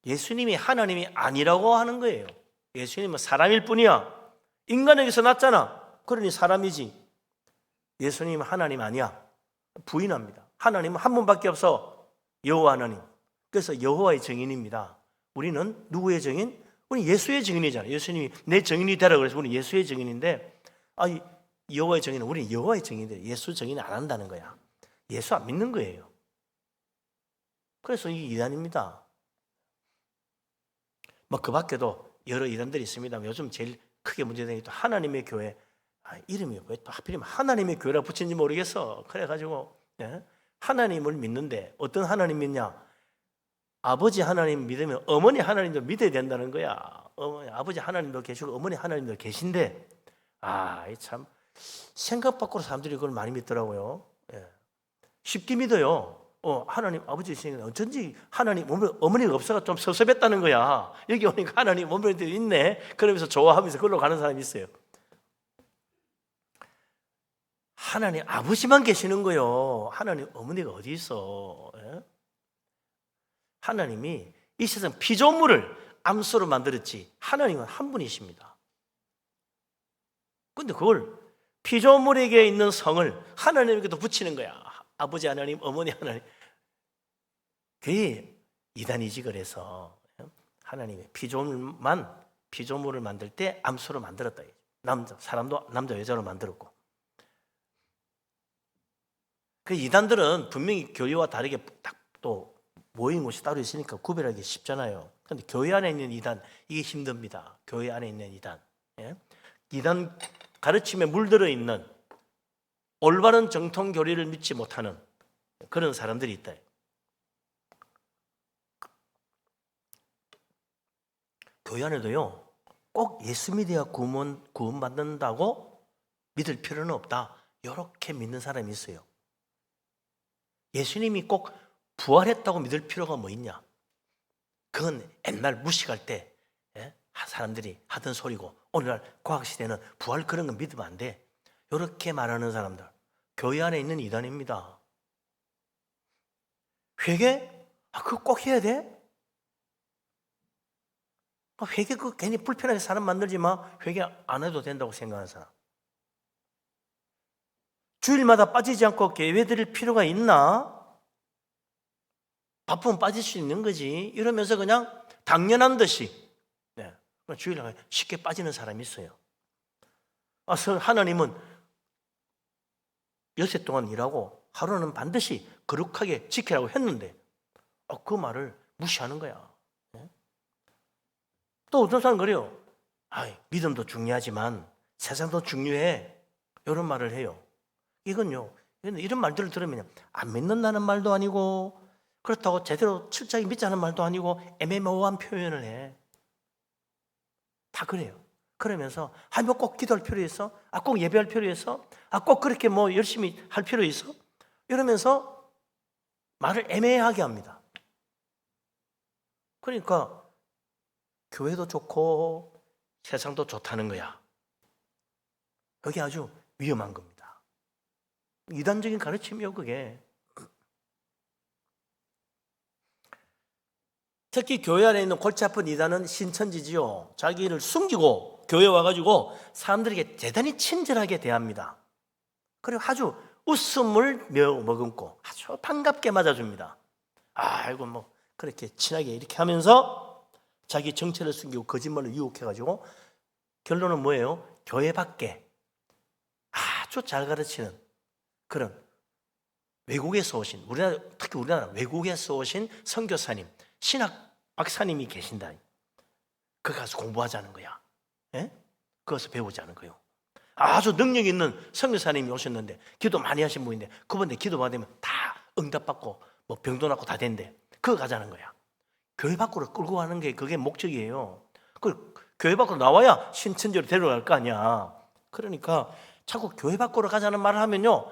예수님이 하나님이 아니라고 하는 거예요. 예수님은 사람일 뿐이야. 인간에게서 났잖아. 그러니 사람이지. 예수님은 하나님 아니야. 부인합니다. 하나님은 한 분밖에 없어. 여호와 하나님. 그래서 여호와의 증인입니다. 우리는 누구의 증인? 우리 예수의 증인이잖아요. 예수님이 내 증인이 되라 그래서 우리 예수의 증인인데 여호와의 증인은 우리 여호와의 증인인데 예수 증인 안 한다는 거야. 예수 안 믿는 거예요. 그래서 이게 이단입니다. 그 밖에도 여러 이단들이 있습니다. 요즘 제일 크게 문제되는 게 또 하나님의 교회. 이름이 왜 또 하필이면 하나님의 교회라고 붙인지 모르겠어. 그래가지고 하나님을 믿는데 어떤 하나님 믿냐? 아버지 하나님 믿으면 어머니 하나님도 믿어야 된다는 거야. 아버지 하나님도 계시고 어머니 하나님도 계신데 참 생각 밖으로 사람들이 그걸 많이 믿더라고요. 쉽게 믿어요. 하나님 아버지 있으니까 어쩐지 하나님 어머니가 없어가 좀 섭섭했다는 거야. 여기 오니까 하나님 어머니도 있네. 그러면서 좋아하면서 그걸로 가는 사람이 있어요. 하나님 아버지만 계시는 거예요. 하나님 어머니가 어디 있어? 하나님이 이 세상 피조물을 암소로 만들었지 하나님은 한 분이십니다. 그런데 그걸 피조물에게 있는 성을 하나님에게도 붙이는 거야. 아버지 하나님, 어머니 하나님. 그게 이단이지. 그래서 하나님의 피조물을 만들 때 암소로 만들었다. 사람도 남자 여자로 만들었고. 그 이단들은 분명히 교회와 다르게 딱 또 모인 곳이 따로 있으니까 구별하기 쉽잖아요. 그런데 교회 안에 있는 이단, 이게 힘듭니다. 교회 안에 있는 이단. 이단 가르침에 물들어 있는 올바른 정통 교리를 믿지 못하는 그런 사람들이 있다. 교회 안에도요, 꼭 예수 믿어야 구원받는다고 믿을 필요는 없다. 이렇게 믿는 사람이 있어요. 예수님이 꼭 부활했다고 믿을 필요가 뭐 있냐? 그건 옛날 무식할 때 사람들이 하던 소리고, 오늘날 과학시대는 부활 그런 건 믿으면 안 돼. 이렇게 말하는 사람들, 교회 안에 있는 이단입니다. 회개? 그거 꼭 해야 돼? 회개 그 괜히 불편하게 사람 만들지 마. 회개 안 해도 된다고 생각하는 사람. 주일마다 빠지지 않고 예배 드릴 필요가 있나? 바쁘면 빠질 수 있는 거지. 이러면서 그냥 당연한 듯이 주일날 쉽게 빠지는 사람이 있어요. 하나님은 여세 동안 일하고 하루는 반드시 거룩하게 지키라고 했는데 그 말을 무시하는 거야. 또 어떤 사람은 그래요. 믿음도 중요하지만 세상도 중요해. 이런 말을 해요. 이건요, 이런 말들을 들으면 안 믿는다는 말도 아니고, 그렇다고 제대로 철저히 믿자는 말도 아니고 애매모호한 표현을 해. 다 그래요. 그러면서 뭐 꼭 기도할 필요 있어? 꼭 예배할 필요 있어? 꼭 그렇게 뭐 열심히 할 필요 있어? 이러면서 말을 애매하게 합니다. 그러니까 교회도 좋고 세상도 좋다는 거야. 그게 아주 위험한 겁니다. 이단적인 가르침이요, 그게. 특히 교회 안에 있는 골치 아픈 이단은 신천지지요. 자기를 숨기고 교회 와가지고 사람들에게 대단히 친절하게 대합니다. 그리고 아주 웃음을 머금고 아주 반갑게 맞아줍니다. 아이고 뭐 그렇게 친하게 이렇게 하면서 자기 정체를 숨기고 거짓말을 유혹해가지고 결론은 뭐예요? 교회 밖에 아주 잘 가르치는 그런 외국에서 오신, 특히 우리나라 외국에서 오신 선교사님, 신학 박사님이 계신다. 거기 가서 공부하자는 거야. 거기서 배우자는 거예요. 아주 능력 있는 선교사님이 오셨는데 기도 많이 하신 분인데 그분한테 기도 받으면 다 응답받고 뭐 병도 낫고 다 된대. 그거 가자는 거야. 교회 밖으로 끌고 가는 게 그게 목적이에요. 교회 밖으로 나와야 신천지로 데려갈 거 아니야. 그러니까 자꾸 교회 밖으로 가자는 말을 하면요,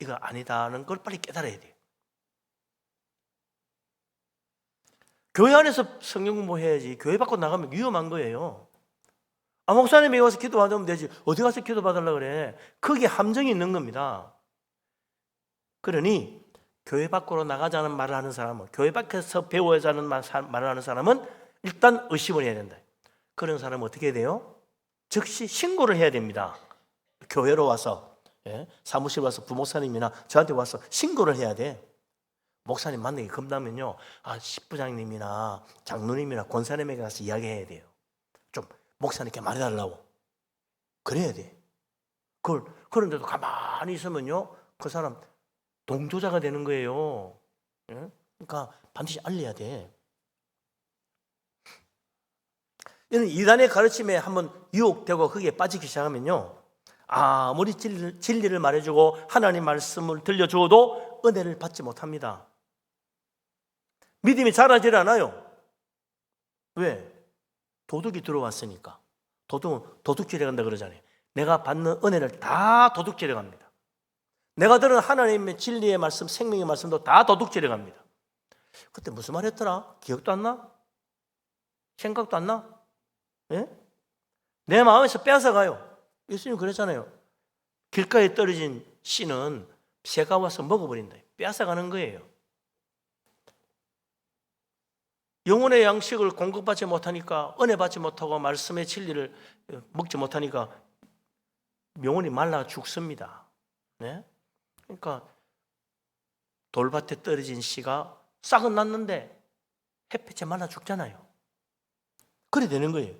이거 아니다는 걸 빨리 깨달아야 돼요. 교회 안에서 성경 공부해야지. 교회 밖으로 나가면 위험한 거예요. 목사님이 와서 기도 받으면 되지. 어디 가서 기도 받으려고 그래. 거기에 함정이 있는 겁니다. 그러니 교회 밖으로 나가자는 말을 하는 사람은, 교회 밖에서 배워야자는 말을 하는 사람은 일단 의심을 해야 된다. 그런 사람은 어떻게 해야 돼요? 즉시 신고를 해야 됩니다. 교회로 와서, 사무실 와서 부목사님이나 저한테 와서 신고를 해야 돼. 목사님 만나기 겁나면요, 십부장님이나 장로님이나 권사님에게 가서 이야기해야 돼요. 좀 목사님께 말해달라고. 그래야 돼. 그런데도 가만히 있으면요, 그 사람 동조자가 되는 거예요. 그러니까 반드시 알려야 돼. 이런 이단의 가르침에 한번 유혹되고 거기에 빠지기 시작하면요, 아무리 진리를 말해주고 하나님 말씀을 들려주어도 은혜를 받지 못합니다. 믿음이 자라질 않아요. 왜? 도둑이 들어왔으니까. 도둑은 도둑질해 간다 그러잖아요. 내가 받는 은혜를 다 도둑질해 갑니다. 내가 들은 하나님의 진리의 말씀, 생명의 말씀도 다 도둑질해 갑니다. 그때 무슨 말 했더라? 기억도 안 나? 생각도 안 나? 내 마음에서 빼앗아가요. 예수님 그랬잖아요. 길가에 떨어진 씨는 새가 와서 먹어버린다. 빼앗아가는 거예요. 영혼의 양식을 공급받지 못하니까, 은혜 받지 못하고 말씀의 진리를 먹지 못하니까 영혼이 말라 죽습니다. 네? 그러니까 돌밭에 떨어진 씨가 싹은 났는데 햇볕에 말라 죽잖아요. 그래 되는 거예요.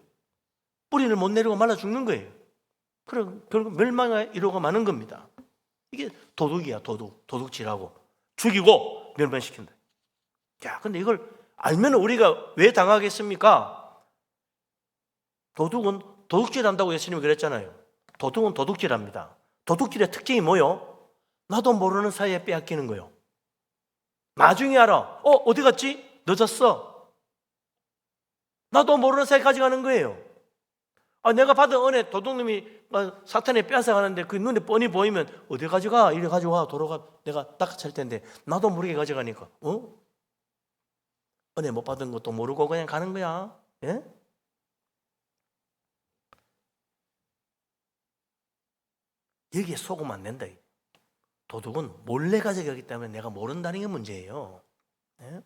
뿌리를 못 내리고 말라 죽는 거예요. 그럼 결국 멸망에 이르고 마는 겁니다. 이게 도둑이야, 도둑. 도둑질하고 죽이고 멸망시킨다. 야, 근데 이걸 알면 우리가 왜 당하겠습니까? 도둑은 도둑질한다고 예수님이 그랬잖아요. 도둑은 도둑질합니다. 도둑질의 특징이 뭐요? 나도 모르는 사이에 빼앗기는 거예요. 나중에 알아. 어디 갔지? 늦었어. 나도 모르는 사이에 가져가는 거예요. 내가 받은 은혜 도둑놈이 사탄이 빼앗아가는데 그 눈에 뻔히 보이면 어디 가져가? 이리 가져와. 도로가 내가 닦아챌 텐데 나도 모르게 가져가니까 은혜 못 받은 것도 모르고 그냥 가는 거야. 예? 여기에 속으면 안 된다. 도둑은 몰래 가져가기 때문에 내가 모른다는 게 문제예요. 예?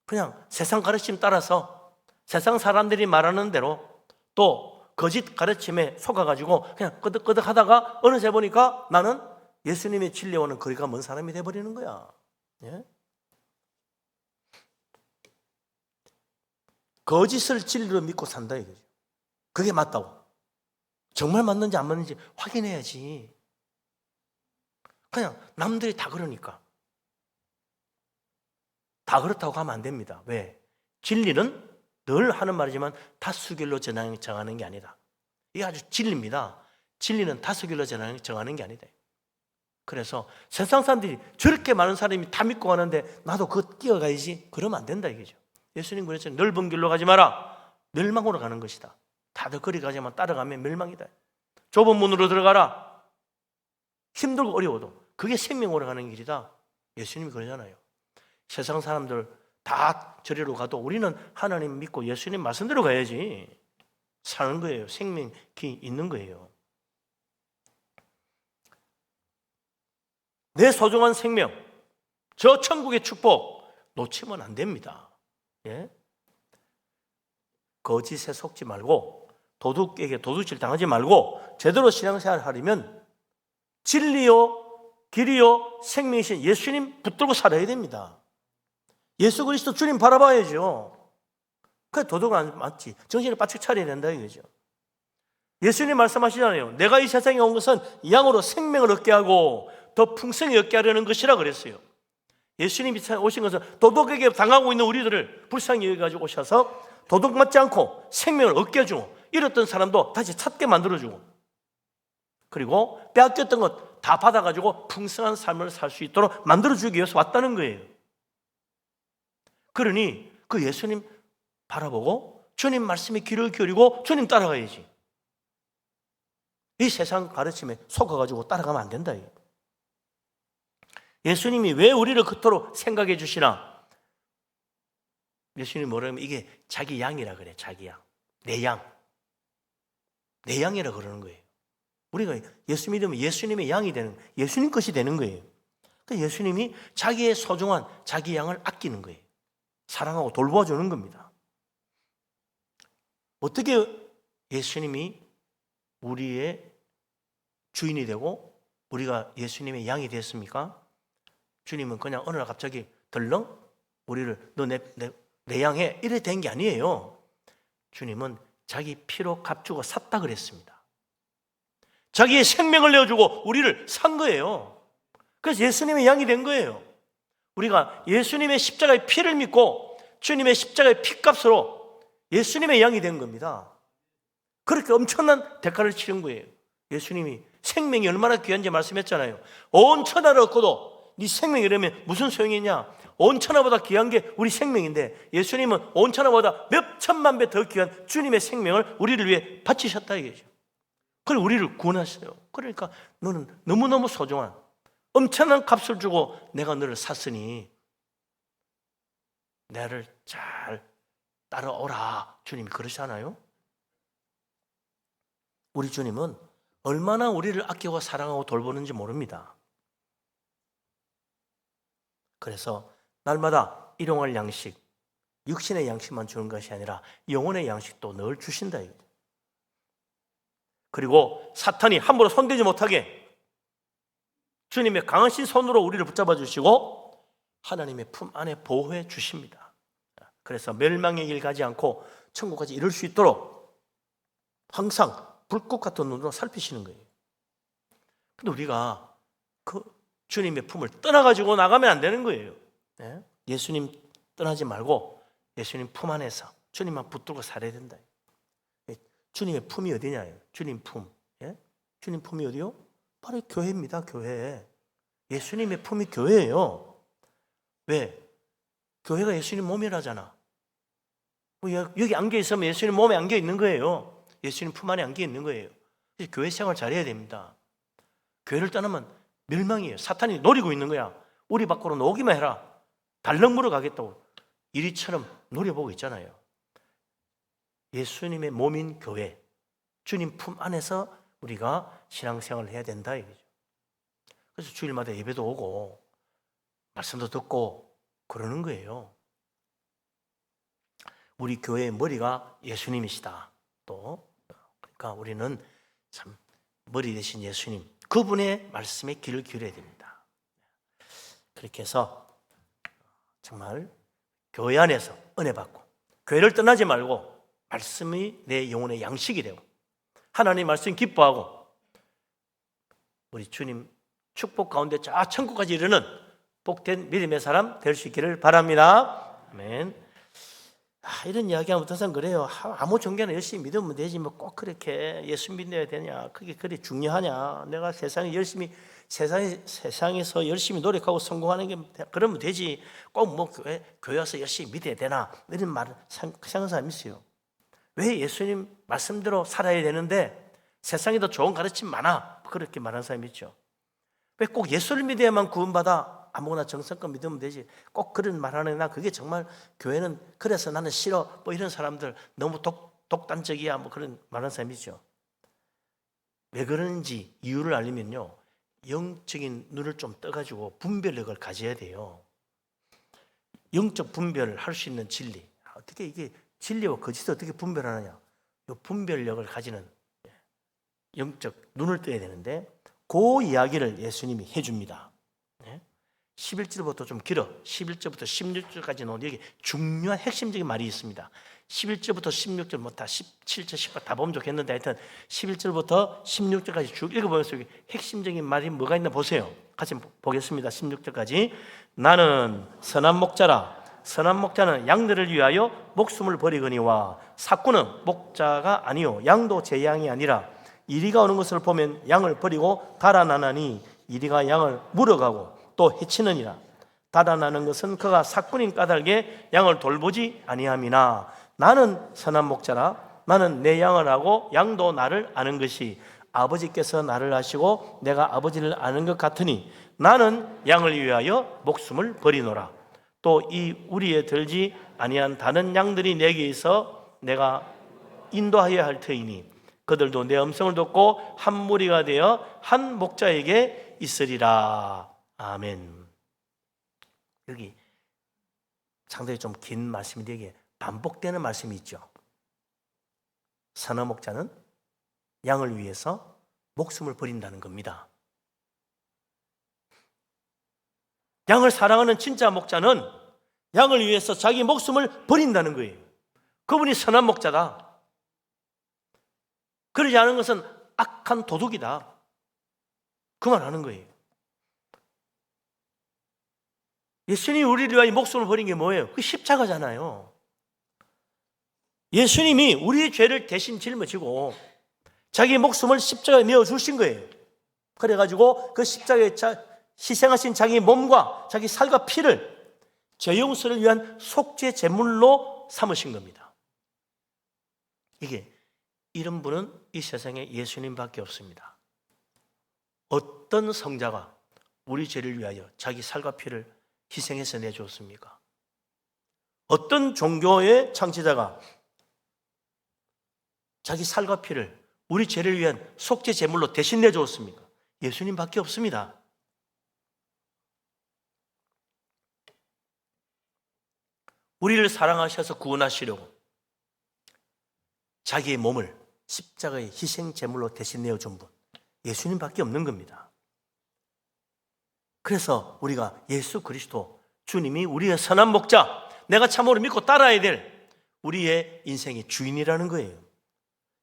그냥 세상 가르침 따라서 세상 사람들이 말하는 대로 또 거짓 가르침에 속아가지고 그냥 끄덕끄덕 하다가 어느새 보니까 나는 예수님의 진리와는 거리가 먼 사람이 돼버리는 거야. 예? 거짓을 진리로 믿고 산다 이거죠. 그게 맞다고. 정말 맞는지 안 맞는지 확인해야지. 그냥 남들이 다 그러니까. 다 그렇다고 하면 안 됩니다. 왜? 진리는 늘 하는 말이지만 다수결로 정하는 게 아니다. 이게 아주 진리입니다. 진리는 다수결로 정하는 게 아니다. 그래서 세상 사람들이 저렇게 많은 사람이 다 믿고 가는데 나도 그거 뛰어가야지. 그러면 안 된다 이거죠. 예수님 그랬잖아요. 넓은 길로 가지 마라. 멸망으로 가는 것이다. 다들 거리 가지만 따라가면 멸망이다. 좁은 문으로 들어가라. 힘들고 어려워도 그게 생명으로 가는 길이다. 예수님이 그러잖아요. 세상 사람들 다 저리로 가도 우리는 하나님 믿고 예수님 말씀대로 가야지. 사는 거예요. 생명이 있는 거예요. 내 소중한 생명, 저 천국의 축복 놓치면 안 됩니다. 예? 거짓에 속지 말고 도둑에게 도둑질 당하지 말고 제대로 신앙생활 하려면 진리요 길이요 생명이신 예수님 붙들고 살아야 됩니다. 예수 그리스도 주님 바라봐야죠. 그래 도둑은 안 맞지. 정신을 바짝 차려야 된다 이거죠. 예수님 말씀하시잖아요. 내가 이 세상에 온 것은 양으로 생명을 얻게 하고 더 풍성히 얻게 하려는 것이라 그랬어요. 예수님이 오신 것은 도둑에게 당하고 있는 우리들을 불쌍히 여겨가지고 오셔서 도둑 맞지 않고 생명을 얻게 해주고 잃었던 사람도 다시 찾게 만들어주고 그리고 빼앗겼던 것 다 받아가지고 풍성한 삶을 살 수 있도록 만들어주기 위해서 왔다는 거예요. 그러니 그 예수님 바라보고 주님 말씀에 귀를 기울이고 주님 따라가야지. 이 세상 가르침에 속아가지고 따라가면 안 된다. 예수님이 왜 우리를 그토록 생각해 주시나? 예수님이 뭐라면 이게 자기 양이라 그래. 자기 양. 내 양. 내 양이라 그러는 거예요. 우리가 예수 믿으면 예수님의 양이 되는 거예요. 예수님 것이 되는 거예요. 그러니까 예수님이 자기의 소중한 자기 양을 아끼는 거예요. 사랑하고 돌보아주는 겁니다. 어떻게 예수님이 우리의 주인이 되고 우리가 예수님의 양이 됐습니까? 주님은 그냥 어느 날 갑자기 덜렁 우리를 너 내 양해 이래 된 게 아니에요. 주님은 자기 피로 값주고 샀다 그랬습니다. 자기의 생명을 내어주고 우리를 산 거예요. 그래서 예수님의 양이 된 거예요. 우리가 예수님의 십자가의 피를 믿고 주님의 십자가의 피값으로 예수님의 양이 된 겁니다. 그렇게 엄청난 대가를 치른 거예요. 예수님이 생명이 얼마나 귀한지 말씀했잖아요. 온 천하를 얻고도 네 생명이 이러면 무슨 소용이 있냐? 온 천하보다 귀한 게 우리 생명인데 예수님은 온 천하보다 몇 천만 배 더 귀한 주님의 생명을 우리를 위해 바치셨다 이거죠. 그걸 우리를 구원하셔요. 그러니까 너는 너무너무 소중한 엄청난 값을 주고 내가 너를 샀으니 나를 잘 따라오라. 주님이 그러시잖아요. 우리 주님은 얼마나 우리를 아끼고 사랑하고 돌보는지 모릅니다. 그래서 날마다 일용할 양식, 육신의 양식만 주는 것이 아니라 영혼의 양식도 늘 주신다. 그리고 사탄이 함부로 손대지 못하게 주님의 강하신 손으로 우리를 붙잡아 주시고 하나님의 품 안에 보호해 주십니다. 그래서 멸망의 길 가지 않고 천국까지 이룰 수 있도록 항상 불꽃 같은 눈으로 살피시는 거예요. 근데 우리가 그 주님의 품을 떠나가지고 나가면 안 되는 거예요. 예수님 떠나지 말고 예수님 품 안에서 주님만 붙들고 살아야 된다. 주님의 품이 어디냐요? 주님 품. 주님 품이 어디요? 바로 교회입니다. 교회. 예수님의 품이 교회예요. 왜? 교회가 예수님 몸이라잖아. 여기 안겨 있으면 예수님 몸에 안겨 있는 거예요. 예수님 품 안에 안겨 있는 거예요. 교회 생활 잘해야 됩니다. 교회를 떠나면 멸망이에요. 사탄이 노리고 있는 거야. 우리 밖으로 나오기만 해라. 달랑 물어가겠다고 이리처럼 노려보고 있잖아요. 예수님의 몸인 교회, 주님 품 안에서 우리가 신앙생활을 해야 된다 이거죠. 그래서 주일마다 예배도 오고 말씀도 듣고 그러는 거예요. 우리 교회의 머리가 예수님이시다. 또 그러니까 우리는 참 머리 대신 예수님, 그분의 말씀에 귀를 기울여야 됩니다. 그렇게 해서 정말 교회 안에서 은혜 받고 교회를 떠나지 말고 말씀이 내 영혼의 양식이 되고 하나님의 말씀 기뻐하고 우리 주님 축복 가운데 저 천국까지 이르는 복된 믿음의 사람 될 수 있기를 바랍니다. 아멘. 이런 이야기하면 항상 그래요. 아무 종교나 열심히 믿으면 되지 뭐 꼭 그렇게 예수 믿어야 되냐, 그게 그리 중요하냐, 내가 세상에서 열심히 노력하고 성공하는 게 그러면 되지, 꼭 뭐 교회 와서 열심히 믿어야 되나, 이런 말을 생각하는 사람이 있어요. 왜 예수님 말씀대로 살아야 되는데 세상에 더 좋은 가르침 많아, 그렇게 말하는 사람이 있죠. 왜 꼭 예수를 믿어야만 구원받아, 아무거나 정성껏 믿으면 되지, 꼭 그런 말하는, 나 그게 정말 교회는 그래서 나는 싫어, 뭐 이런 사람들 너무 독단적이야, 뭐 그런 말하는 사람이죠. 왜 그런지 이유를 알리면요, 영적인 눈을 좀 떠가지고 분별력을 가져야 돼요. 영적 분별을 할 수 있는 진리, 어떻게 이게 진리와 거짓을 어떻게 분별하느냐, 이 분별력을 가지는 영적 눈을 떠야 되는데 그 이야기를 예수님이 해줍니다. 11절부터 좀 길어. 11절부터 16절까지 나오는 여기 중요한 핵심적인 말이 있습니다. 11절부터 16절 뭐 다 17절 18절 다 보면 좋겠는데 하여튼 11절부터 16절까지 쭉 읽어보면서 여기 핵심적인 말이 뭐가 있나 보세요. 같이 보겠습니다. 16절까지. 나는 선한 목자라. 선한 목자는 양들을 위하여 목숨을 버리거니와 삭구는 목자가 아니요 양도 제 양이 아니라 이리가 오는 것을 보면 양을 버리고 달아나나니 이리가 양을 물어가고 또 해치느니라. 달아나는 것은 그가 삭군인 까닭에 양을 돌보지 아니함이나 나는 선한 목자라. 나는 내 양을 아고 양도 나를 아는 것이 아버지께서 나를 아시고 내가 아버지를 아는 것 같으니 나는 양을 위하여 목숨을 버리노라. 또 이 우리에 들지 아니한 다른 양들이 내게 있어 내가 인도하여야 할 터이니 그들도 내 음성을 듣고 한 무리가 되어 한 목자에게 있으리라. 아멘. 여기 상당히 좀 긴 말씀인데 이게 반복되는 말씀이 있죠. 선한 목자는 양을 위해서 목숨을 버린다는 겁니다. 양을 사랑하는 진짜 목자는 양을 위해서 자기 목숨을 버린다는 거예요. 그분이 선한 목자다. 그러지 않은 것은 악한 도둑이다. 그 말 하는 거예요. 예수님이 우리를 위하여 목숨을 버린 게 뭐예요? 그 십자가잖아요. 예수님이 우리의 죄를 대신 짊어지고 자기 목숨을 십자가에 내어주신 거예요. 그래가지고 그 십자가에 희생하신 자기 몸과 자기 살과 피를 죄 용서를 위한 속죄 제물로 삼으신 겁니다. 이런 분은 이 세상에 예수님밖에 없습니다. 어떤 성자가 우리 죄를 위하여 자기 살과 피를 희생해서 내주었습니까? 어떤 종교의 창시자가 자기 살과 피를 우리 죄를 위한 속죄 제물로 대신 내주었습니까? 예수님밖에 없습니다. 우리를 사랑하셔서 구원하시려고 자기의 몸을 십자가의 희생 제물로 대신 내어준 분, 예수님밖에 없는 겁니다. 그래서 우리가 예수 그리스도 주님이 우리의 선한 목자, 내가 참으로 믿고 따라야 될 우리의 인생의 주인이라는 거예요.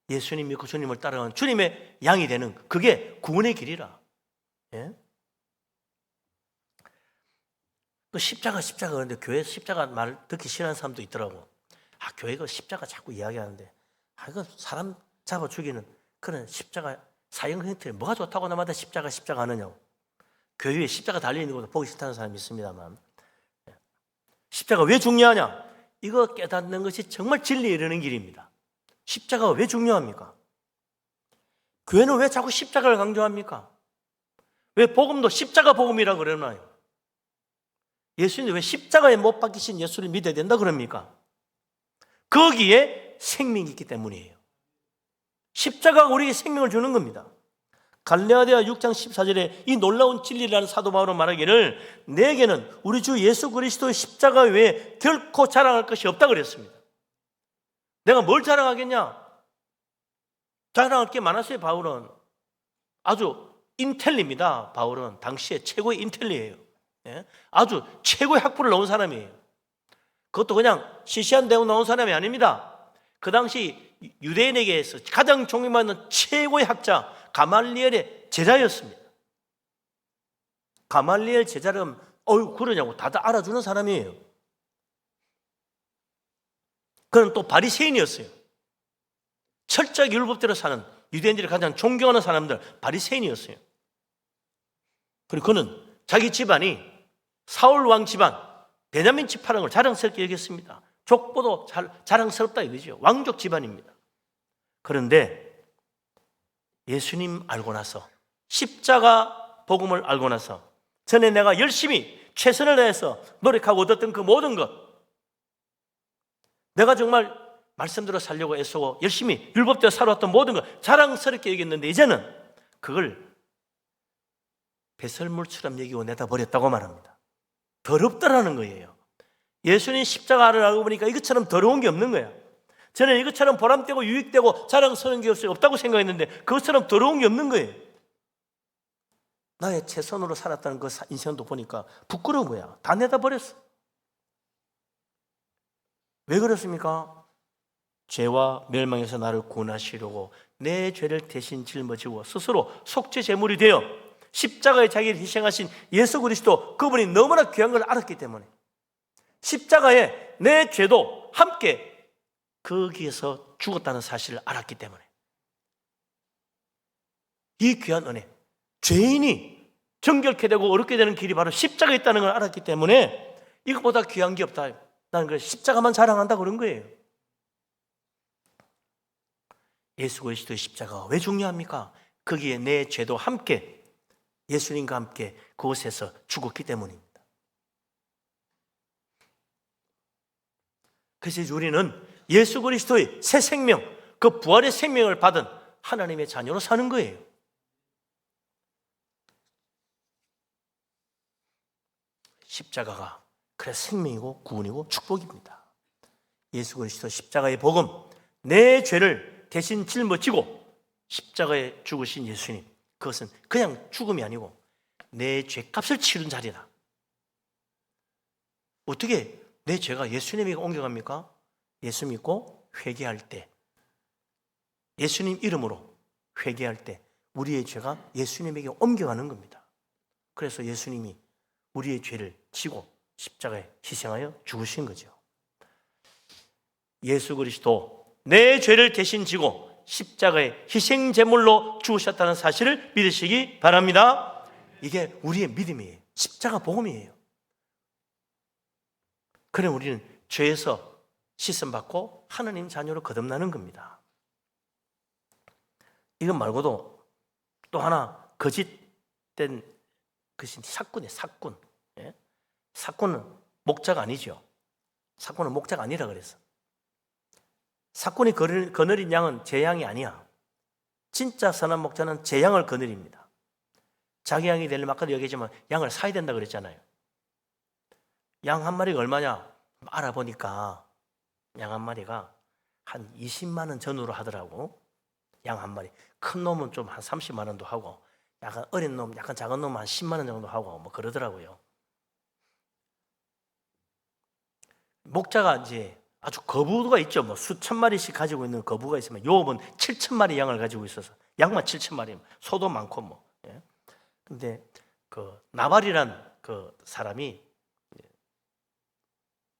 예수님 믿고 주님을 따라가는 주님의 양이 되는, 그게 구원의 길이라. 예? 또 십자가 그런데 교회에서 십자가 말 듣기 싫어하는 사람도 있더라고. 교회가 십자가 자꾸 이야기하는데, 이거 사람 잡아 죽이는 그런 십자가 사형 형태 뭐가 좋다고 나마다 십자가 하느냐고. 교회 위에 십자가 달려있는 것도 보기 싫다는 사람이 있습니다만, 십자가 왜 중요하냐? 이거 깨닫는 것이 정말 진리에 이르는 길입니다. 십자가가 왜 중요합니까? 교회는 왜 자꾸 십자가를 강조합니까? 왜 복음도 십자가 복음이라고 그러나요? 예수님이 왜 십자가에 못 박히신 예수를 믿어야 된다 그럽니까? 거기에 생명이 있기 때문이에요. 십자가가 우리에게 생명을 주는 겁니다. 갈라디아 6장 14절에 이 놀라운 진리라는 사도 바울은 말하기를, 내게는 우리 주 예수 그리스도의 십자가 외에 결코 자랑할 것이 없다 그랬습니다. 내가 뭘 자랑하겠냐? 자랑할 게 많았어요. 바울은 아주 인텔리입니다. 바울은 당시에 최고의 인텔리예요. 아주 최고의 학부를 나온 사람이에요. 그것도 그냥 시시한 대학 나온 사람이 아닙니다. 그 당시 유대인에게서 가장 존경받는 최고의 학자 가말리엘의 제자였습니다. 가말리엘 제자라면 그러냐고 다들 알아주는 사람이에요. 그는 또 바리새인이었어요. 철저하게 율법대로 사는 유대인들이 가장 존경하는 사람들, 바리새인이었어요. 그리고 그는 자기 집안이 사울 왕 집안, 베냐민 지파라는 걸 자랑스럽게 여겼습니다. 족보도 자랑스럽다 이거죠. 왕족 집안입니다. 그런데 예수님 알고 나서, 십자가 복음을 알고 나서, 전에 내가 열심히 최선을 다해서 노력하고 얻었던 그 모든 것, 내가 정말 말씀대로 살려고 애쓰고 열심히 율법대로 살아왔던 모든 것 자랑스럽게 여겼는데, 이제는 그걸 배설물처럼 여기고 내다 버렸다고 말합니다. 더럽다라는 거예요. 예수님 십자가를 알고 보니까 이것처럼 더러운 게 없는 거야. 저는 이것처럼 보람되고 유익되고 자랑스러운 게 없다고 생각했는데, 그것처럼 더러운 게 없는 거예요. 나의 최선으로 살았다는 그 인생도 보니까 부끄러운 거야. 다 내다 버렸어. 왜 그렇습니까? 죄와 멸망에서 나를 구원하시려고 내 죄를 대신 짊어지고 스스로 속죄 제물이 되어 십자가에 자기를 희생하신 예수 그리스도, 그분이 너무나 귀한 걸 알았기 때문에, 십자가에 내 죄도 함께 거기에서 죽었다는 사실을 알았기 때문에, 이 귀한 은혜, 죄인이 정결케 되고 어렵게 되는 길이 바로 십자가에 있다는 걸 알았기 때문에, 이것보다 귀한 게 없다. 나는 그 십자가만 자랑한다 그런 거예요. 예수 그리스도의 십자가가 왜 중요합니까? 거기에 내 죄도 함께, 예수님과 함께 그곳에서 죽었기 때문입니다. 그래서 우리는 예수 그리스도의 새 생명, 그 부활의 생명을 받은 하나님의 자녀로 사는 거예요. 십자가가 그래서 생명이고 구원이고 축복입니다. 예수 그리스도 십자가의 복음, 내 죄를 대신 짊어지고 십자가에 죽으신 예수님, 그것은 그냥 죽음이 아니고 내 죄값을 치른 자리다. 어떻게 내 죄가 예수님에게 옮겨갑니까? 예수 믿고 회개할 때, 예수님 이름으로 회개할 때 우리의 죄가 예수님에게 옮겨가는 겁니다. 그래서 예수님이 우리의 죄를 지고 십자가에 희생하여 죽으신 거죠. 예수 그리스도 내 죄를 대신 지고 십자가에 희생 제물로 죽으셨다는 사실을 믿으시기 바랍니다. 이게 우리의 믿음이에요. 십자가 복음이에요. 그럼 우리는 죄에서 씻음받고 하나님 자녀로 거듭나는 겁니다. 이것 말고도 또 하나 거짓된 것이 사꾼이에요. 사꾼. 예? 사꾼은 목자가 아니죠. 사꾼은 목자가 아니라 그랬어. 사꾼이 거느린 양은 제 양이 아니야. 진짜 선한 목자는 제 양을 거느립니다. 자기 양이 되려면 아까도 얘기했지만 양을 사야 된다 그랬잖아요. 양 한 마리가 얼마냐? 알아보니까 양 한 마리가 한 20만 원 전후로 하더라고. 양 한 마리. 큰 놈은 좀 한 30만 원도 하고, 약간 어린 놈, 약간 작은 놈은 한 10만 원 정도 하고 뭐 그러더라고요. 목자가 이제 아주 거부가 있죠. 뭐 수천 마리씩 가지고 있는 거부가 있으면 요업은 7천 마리 양을 가지고 있어서 양만 7천 마리, 소도 많고 뭐. 예. 근데 그 나발이란 그 사람이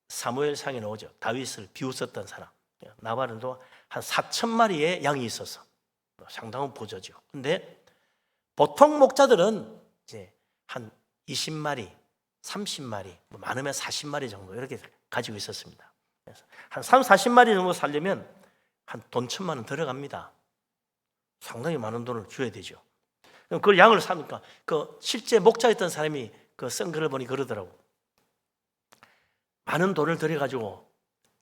사무엘상에 나오죠. 다윗을 비웃었던 사람. 나발은도 한 4천 마리의 양이 있어서 상당한 부자죠. 근데 보통 목자들은 이제 한 20마리, 30마리, 뭐 많으면 40마리 정도 이렇게 가지고 있었습니다. 그래서 한 40마리 정도 살려면 한 돈 1,000만 원 들어갑니다. 상당히 많은 돈을 줘야 되죠. 그럼 그걸 양을 사니까 그 실제 목자였던 사람이 그 쓴 글을 보니 그러더라고. 많은 돈을 들여가지고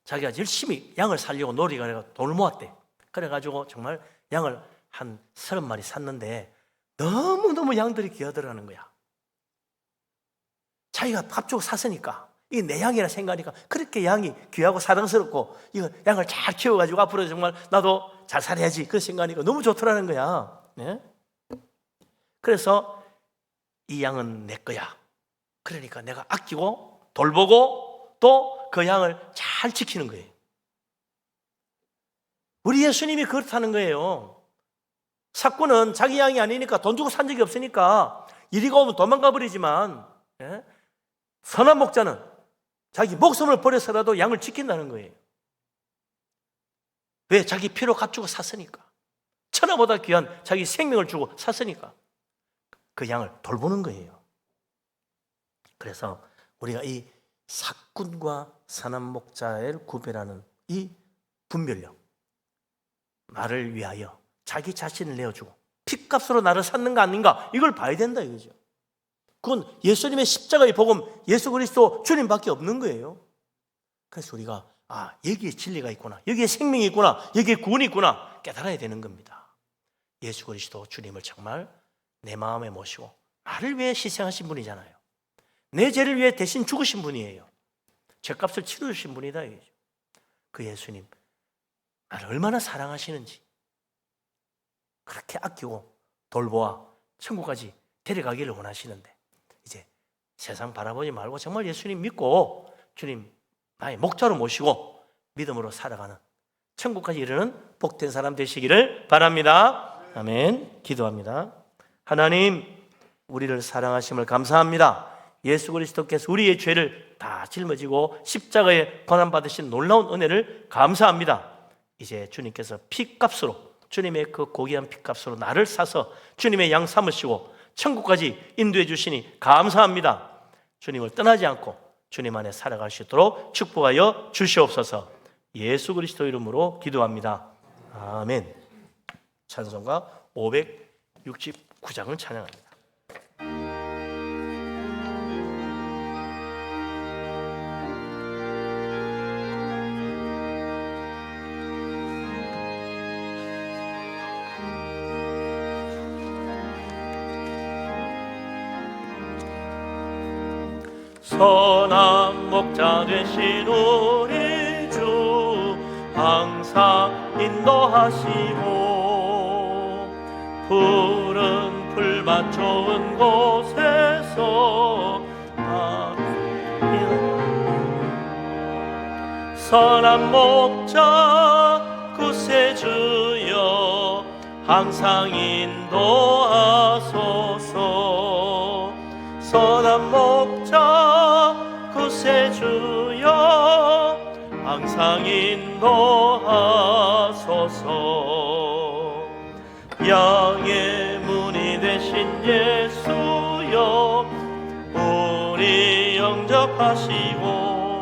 자기가 열심히 양을 살려고 놀이가 해서 돈을 모았대. 그래가지고 정말 양을 한 30마리 샀는데 너무너무 양들이 기어들어가는 거야. 자기가 밥 주고 샀으니까 이게 내 양이라 생각하니까 그렇게 양이 귀하고 사랑스럽고 이거 양을 잘 키워가지고 앞으로 정말 나도 잘 살아야지 그 생각하니까 너무 좋더라는 거야. 네? 그래서 이 양은 내 거야. 그러니까 내가 아끼고 돌보고 또 그 양을 잘 지키는 거예요. 우리 예수님이 그렇다는 거예요. 사꾼은 자기 양이 아니니까 돈 주고 산 적이 없으니까 이리가 오면 도망가 버리지만, 예? 선한 목자는 자기 목숨을 버려서라도 양을 지킨다는 거예요. 왜? 자기 피로 값주고 샀으니까. 천하보다 귀한 자기 생명을 주고 샀으니까 그 양을 돌보는 거예요. 그래서 우리가 이 사꾼과 선한 목자를 구별하는 이 분별력, 나를 위하여 자기 자신을 내어주고 핏값으로 나를 샀는가 아닌가 이걸 봐야 된다 이거죠. 그건 예수님의 십자가의 복음, 예수 그리스도 주님밖에 없는 거예요. 그래서 우리가 여기에 진리가 있구나, 여기에 생명이 있구나, 여기에 구원이 있구나 깨달아야 되는 겁니다. 예수 그리스도 주님을 정말 내 마음에 모시고 나를 위해 희생하신 분이잖아요. 내 죄를 위해 대신 죽으신 분이에요. 죄값을 치르신 분이다 이거죠. 그 예수님 나를 얼마나 사랑하시는지, 그렇게 아끼고 돌보아 천국까지 데려가기를 원하시는데 이제 세상 바라보지 말고 정말 예수님 믿고 주님 나의 목자로 모시고 믿음으로 살아가는 천국까지 이르는 복된 사람 되시기를 바랍니다. 아멘. 기도합니다. 하나님, 우리를 사랑하심을 감사합니다. 예수 그리스도께서 우리의 죄를 다 짊어지고 십자가에 고난받으신 놀라운 은혜를 감사합니다. 이제 주님께서 피값으로, 주님의 그 고귀한 피값으로 나를 사서 주님의 양 삼으시고 천국까지 인도해 주시니 감사합니다. 주님을 떠나지 않고 주님 안에 살아갈 수 있도록 축복하여 주시옵소서. 예수 그리스도 이름으로 기도합니다. 아멘. 찬송가 569장을 찬양합니다. 선한 목자 되신 우리 주 항상 인도하시고 푸른 풀밭 좋은 곳에서 선한 목자 구세주여 항상 인도하소서. 선한 목자 구세주여 항상 인도하소서. 양의 문이 되신 예수여 우리 영접하시고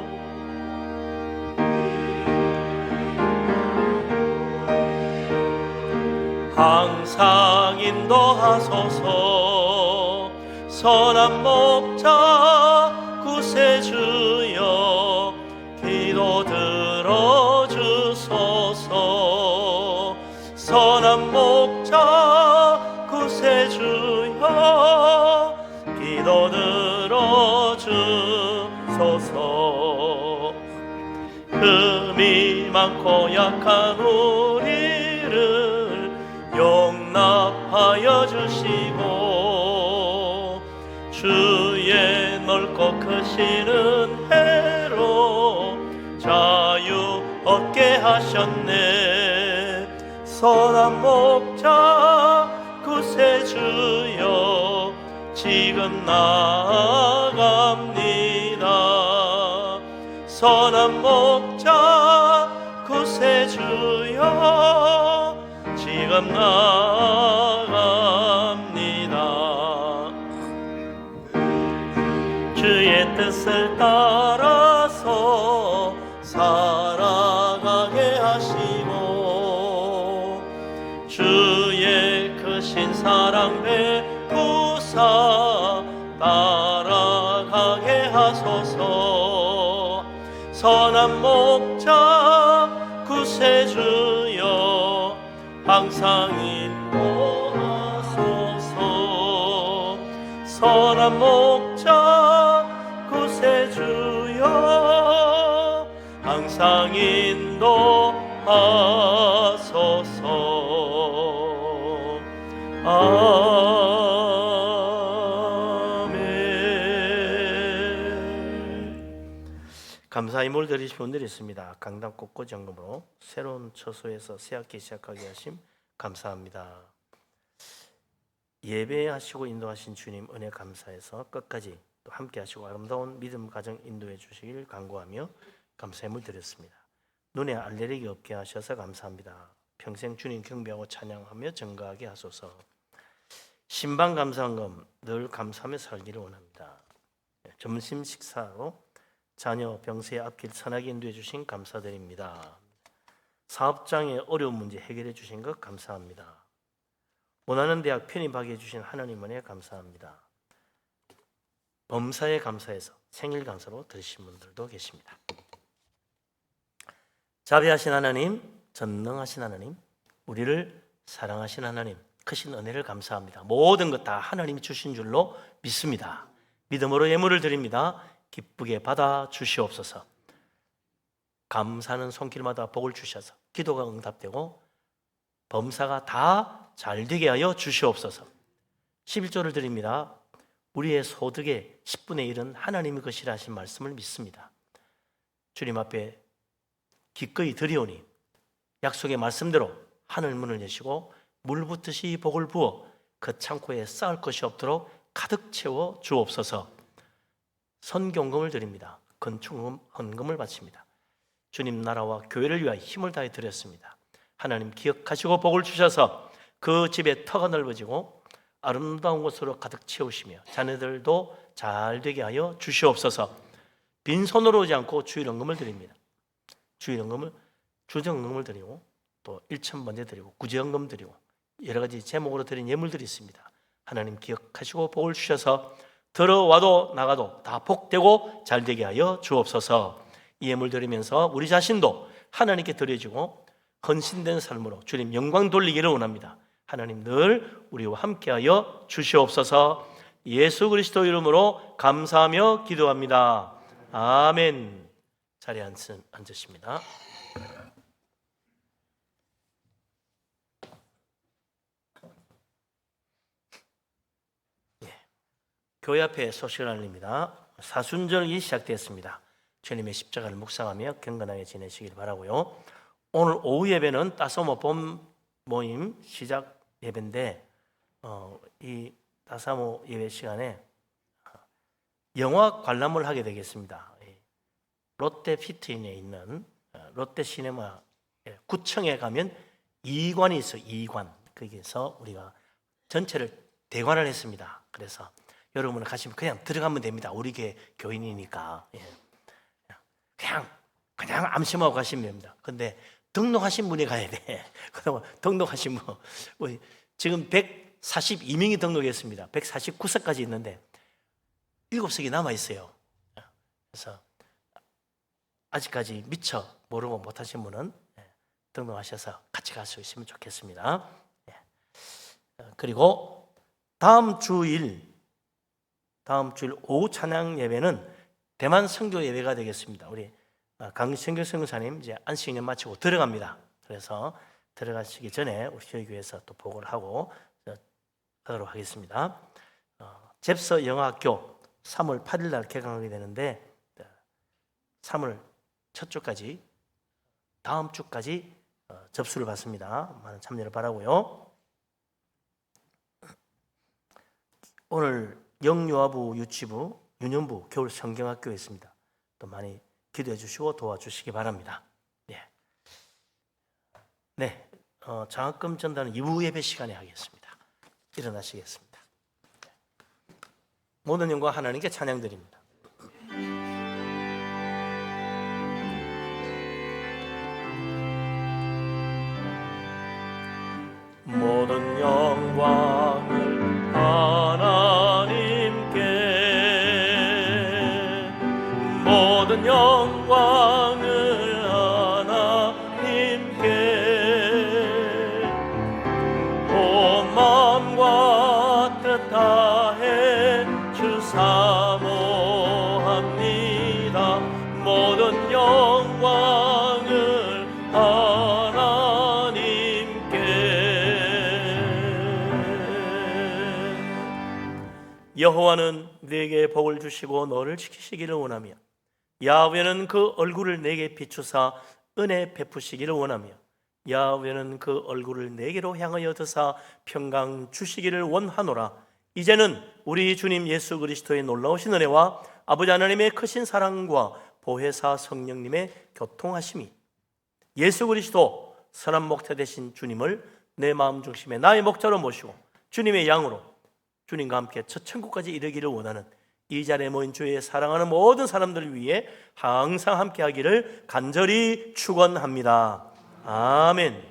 항상 인도하소서. 선한 목자 구세주여 기도 들어주소서. 선한 목자 구세주여 기도 들어주소서. 흠이 많고 약한 우리를 용납하여 주시고 주의 넓고 크시는 해로 자유 얻게 하셨네. 선한 목자 구세주여 지금 나아갑니다. 선한 목자 구세주여 지금 나아갑니다. 주의 뜻을 따라서 살아가게 하시고 주의 크신 사랑 베푸사 따라가게 하소서. 선한 목자 구세주여 항상 인도하소서. 선한 목자 구세주여 항상 인도하소서. 감사의 물 드리신 분들이 있습니다. 강당 곳곳 점검으로 새로운 처소에서 새학기 시작하게 하심 감사합니다. 예배하시고 인도하신 주님 은혜 감사해서 끝까지 또 함께 하시고 아름다운 믿음 가정 인도해 주시길 간구하며 감사의 물 드렸습니다. 눈에 알레르기 없게 하셔서 감사합니다. 평생 주님 경배하고 찬양하며 증거하게 하소서. 신방 감사헌금 늘 감사하며 살기를 원합니다. 점심 식사로 자녀 병세 앞길 선하게 인도해 주신 감사드립니다. 사업장의 어려운 문제 해결해 주신 것 감사합니다. 원하는 대학 편입하게 해주신 하나님 은혜 감사합니다. 범사에 감사해서 생일 감사로 드리신 분들도 계십니다. 자비하신 하나님, 전능하신 하나님, 우리를 사랑하신 하나님, 크신 은혜를 감사합니다. 모든 것 다 하나님이 주신 줄로 믿습니다. 믿음으로 예물을 드립니다. 기쁘게 받아 주시옵소서. 감사하는 손길마다 복을 주셔서 기도가 응답되고 범사가 다 잘 되게 하여 주시옵소서. 11조를 드립니다. 우리의 소득의 10분의 1은 하나님의 것이라 하신 말씀을 믿습니다. 주님 앞에 기꺼이 드리오니 약속의 말씀대로 하늘 문을 여시고 물 붓듯이 복을 부어 그 창고에 쌓을 것이 없도록 가득 채워 주옵소서. 선경금을 드립니다. 건축금, 헌금을 바칩니다. 주님 나라와 교회를 위하여 힘을 다해 드렸습니다. 하나님 기억하시고 복을 주셔서 그 집에 터가 넓어지고 아름다운 곳으로 가득 채우시며 자녀들도 잘 되게 하여 주시옵소서. 빈손으로 오지 않고 주일헌금을 드립니다. 주일헌금을 주정헌금을 드리고 또 일천번제 드리고 구제헌금 드리고 여러 가지 제목으로 드린 예물들이 있습니다. 하나님 기억하시고 복을 주셔서 들어와도 나가도 다 복되고 잘 되게 하여 주옵소서. 이 예물 드리면서 우리 자신도 하나님께 드려지고 헌신된 삶으로 주님 영광 돌리기를 원합니다. 하나님 늘 우리와 함께하여 주시옵소서. 예수 그리스도 이름으로 감사하며 기도합니다. 아멘. 자리에 앉으십니다. 교회 앞에 소식을 알립니다. 사순절이 시작되었습니다. 주님의 십자가를 묵상하며 경건하게 지내시길 바라고요. 오늘 오후 예배는 따사모 봄 모임 시작 예배인데 이 따사모 예배 시간에 영화 관람을 하게 되겠습니다. 롯데 피트인에 있는 롯데 시네마 9층에 가면 2관이 있어요. 2관. 거기서 우리가 전체를 대관을 했습니다. 그래서 여러분은 가시면 그냥 들어가면 됩니다. 우리 교인이니까. 그냥 암심하고 가시면 됩니다. 근데 등록하신 분이 가야 돼. 등록하신 분. 지금 142명이 등록했습니다. 149석까지 있는데 7석이 남아 있어요. 그래서 아직까지 미처 모르고 못하신 분은 등록하셔서 같이 갈 수 있으면 좋겠습니다. 그리고 다음 주일 오후 찬양 예배는 대만 선교 예배가 되겠습니다. 우리 강신교 선교사님 이제 안식년 마치고 들어갑니다. 그래서 들어가시기 전에 우리 저희 교회에서 또 보고를 하고 하도록 하겠습니다. 잽서 영어학교 3월 8일 날 개강하게 되는데 3월 첫 주까지 다음 주까지 접수를 받습니다. 많은 참여를 바라고요. 오늘 영유아부, 유치부, 유년부, 겨울 성경학교에 있습니다. 또 많이 기도해 주시고 도와주시기 바랍니다. 네, 장학금 전달은 2부 예배 시간에 하겠습니다. 일어나시겠습니다. 모든 영광 하나님께 찬양드립니다. 모든 영광을 하나님께, 모든 영광을 하나님께, 온 마음과 뜻 다해 주 사모합니다. 모든 영광을 여호와는 네게 복을 주시고 너를 지키시기를 원하며 야훼는 그 얼굴을 내게 비추사 은혜 베푸시기를 원하며 야훼는 그 얼굴을 내게로 향하여 드사 평강 주시기를 원하노라. 이제는 우리 주님 예수 그리스도의 놀라우신 은혜와 아버지 하나님의 크신 사랑과 보혜사 성령님의 교통하심이 예수 그리스도 선한 목자 되신 주님을 내 마음 중심에 나의 목자로 모시고 주님의 양으로 주님과 함께 첫 천국까지 이르기를 원하는 이 자리에 모인 주의 사랑하는 모든 사람들을 위해 항상 함께 하기를 간절히 축원합니다. 아멘.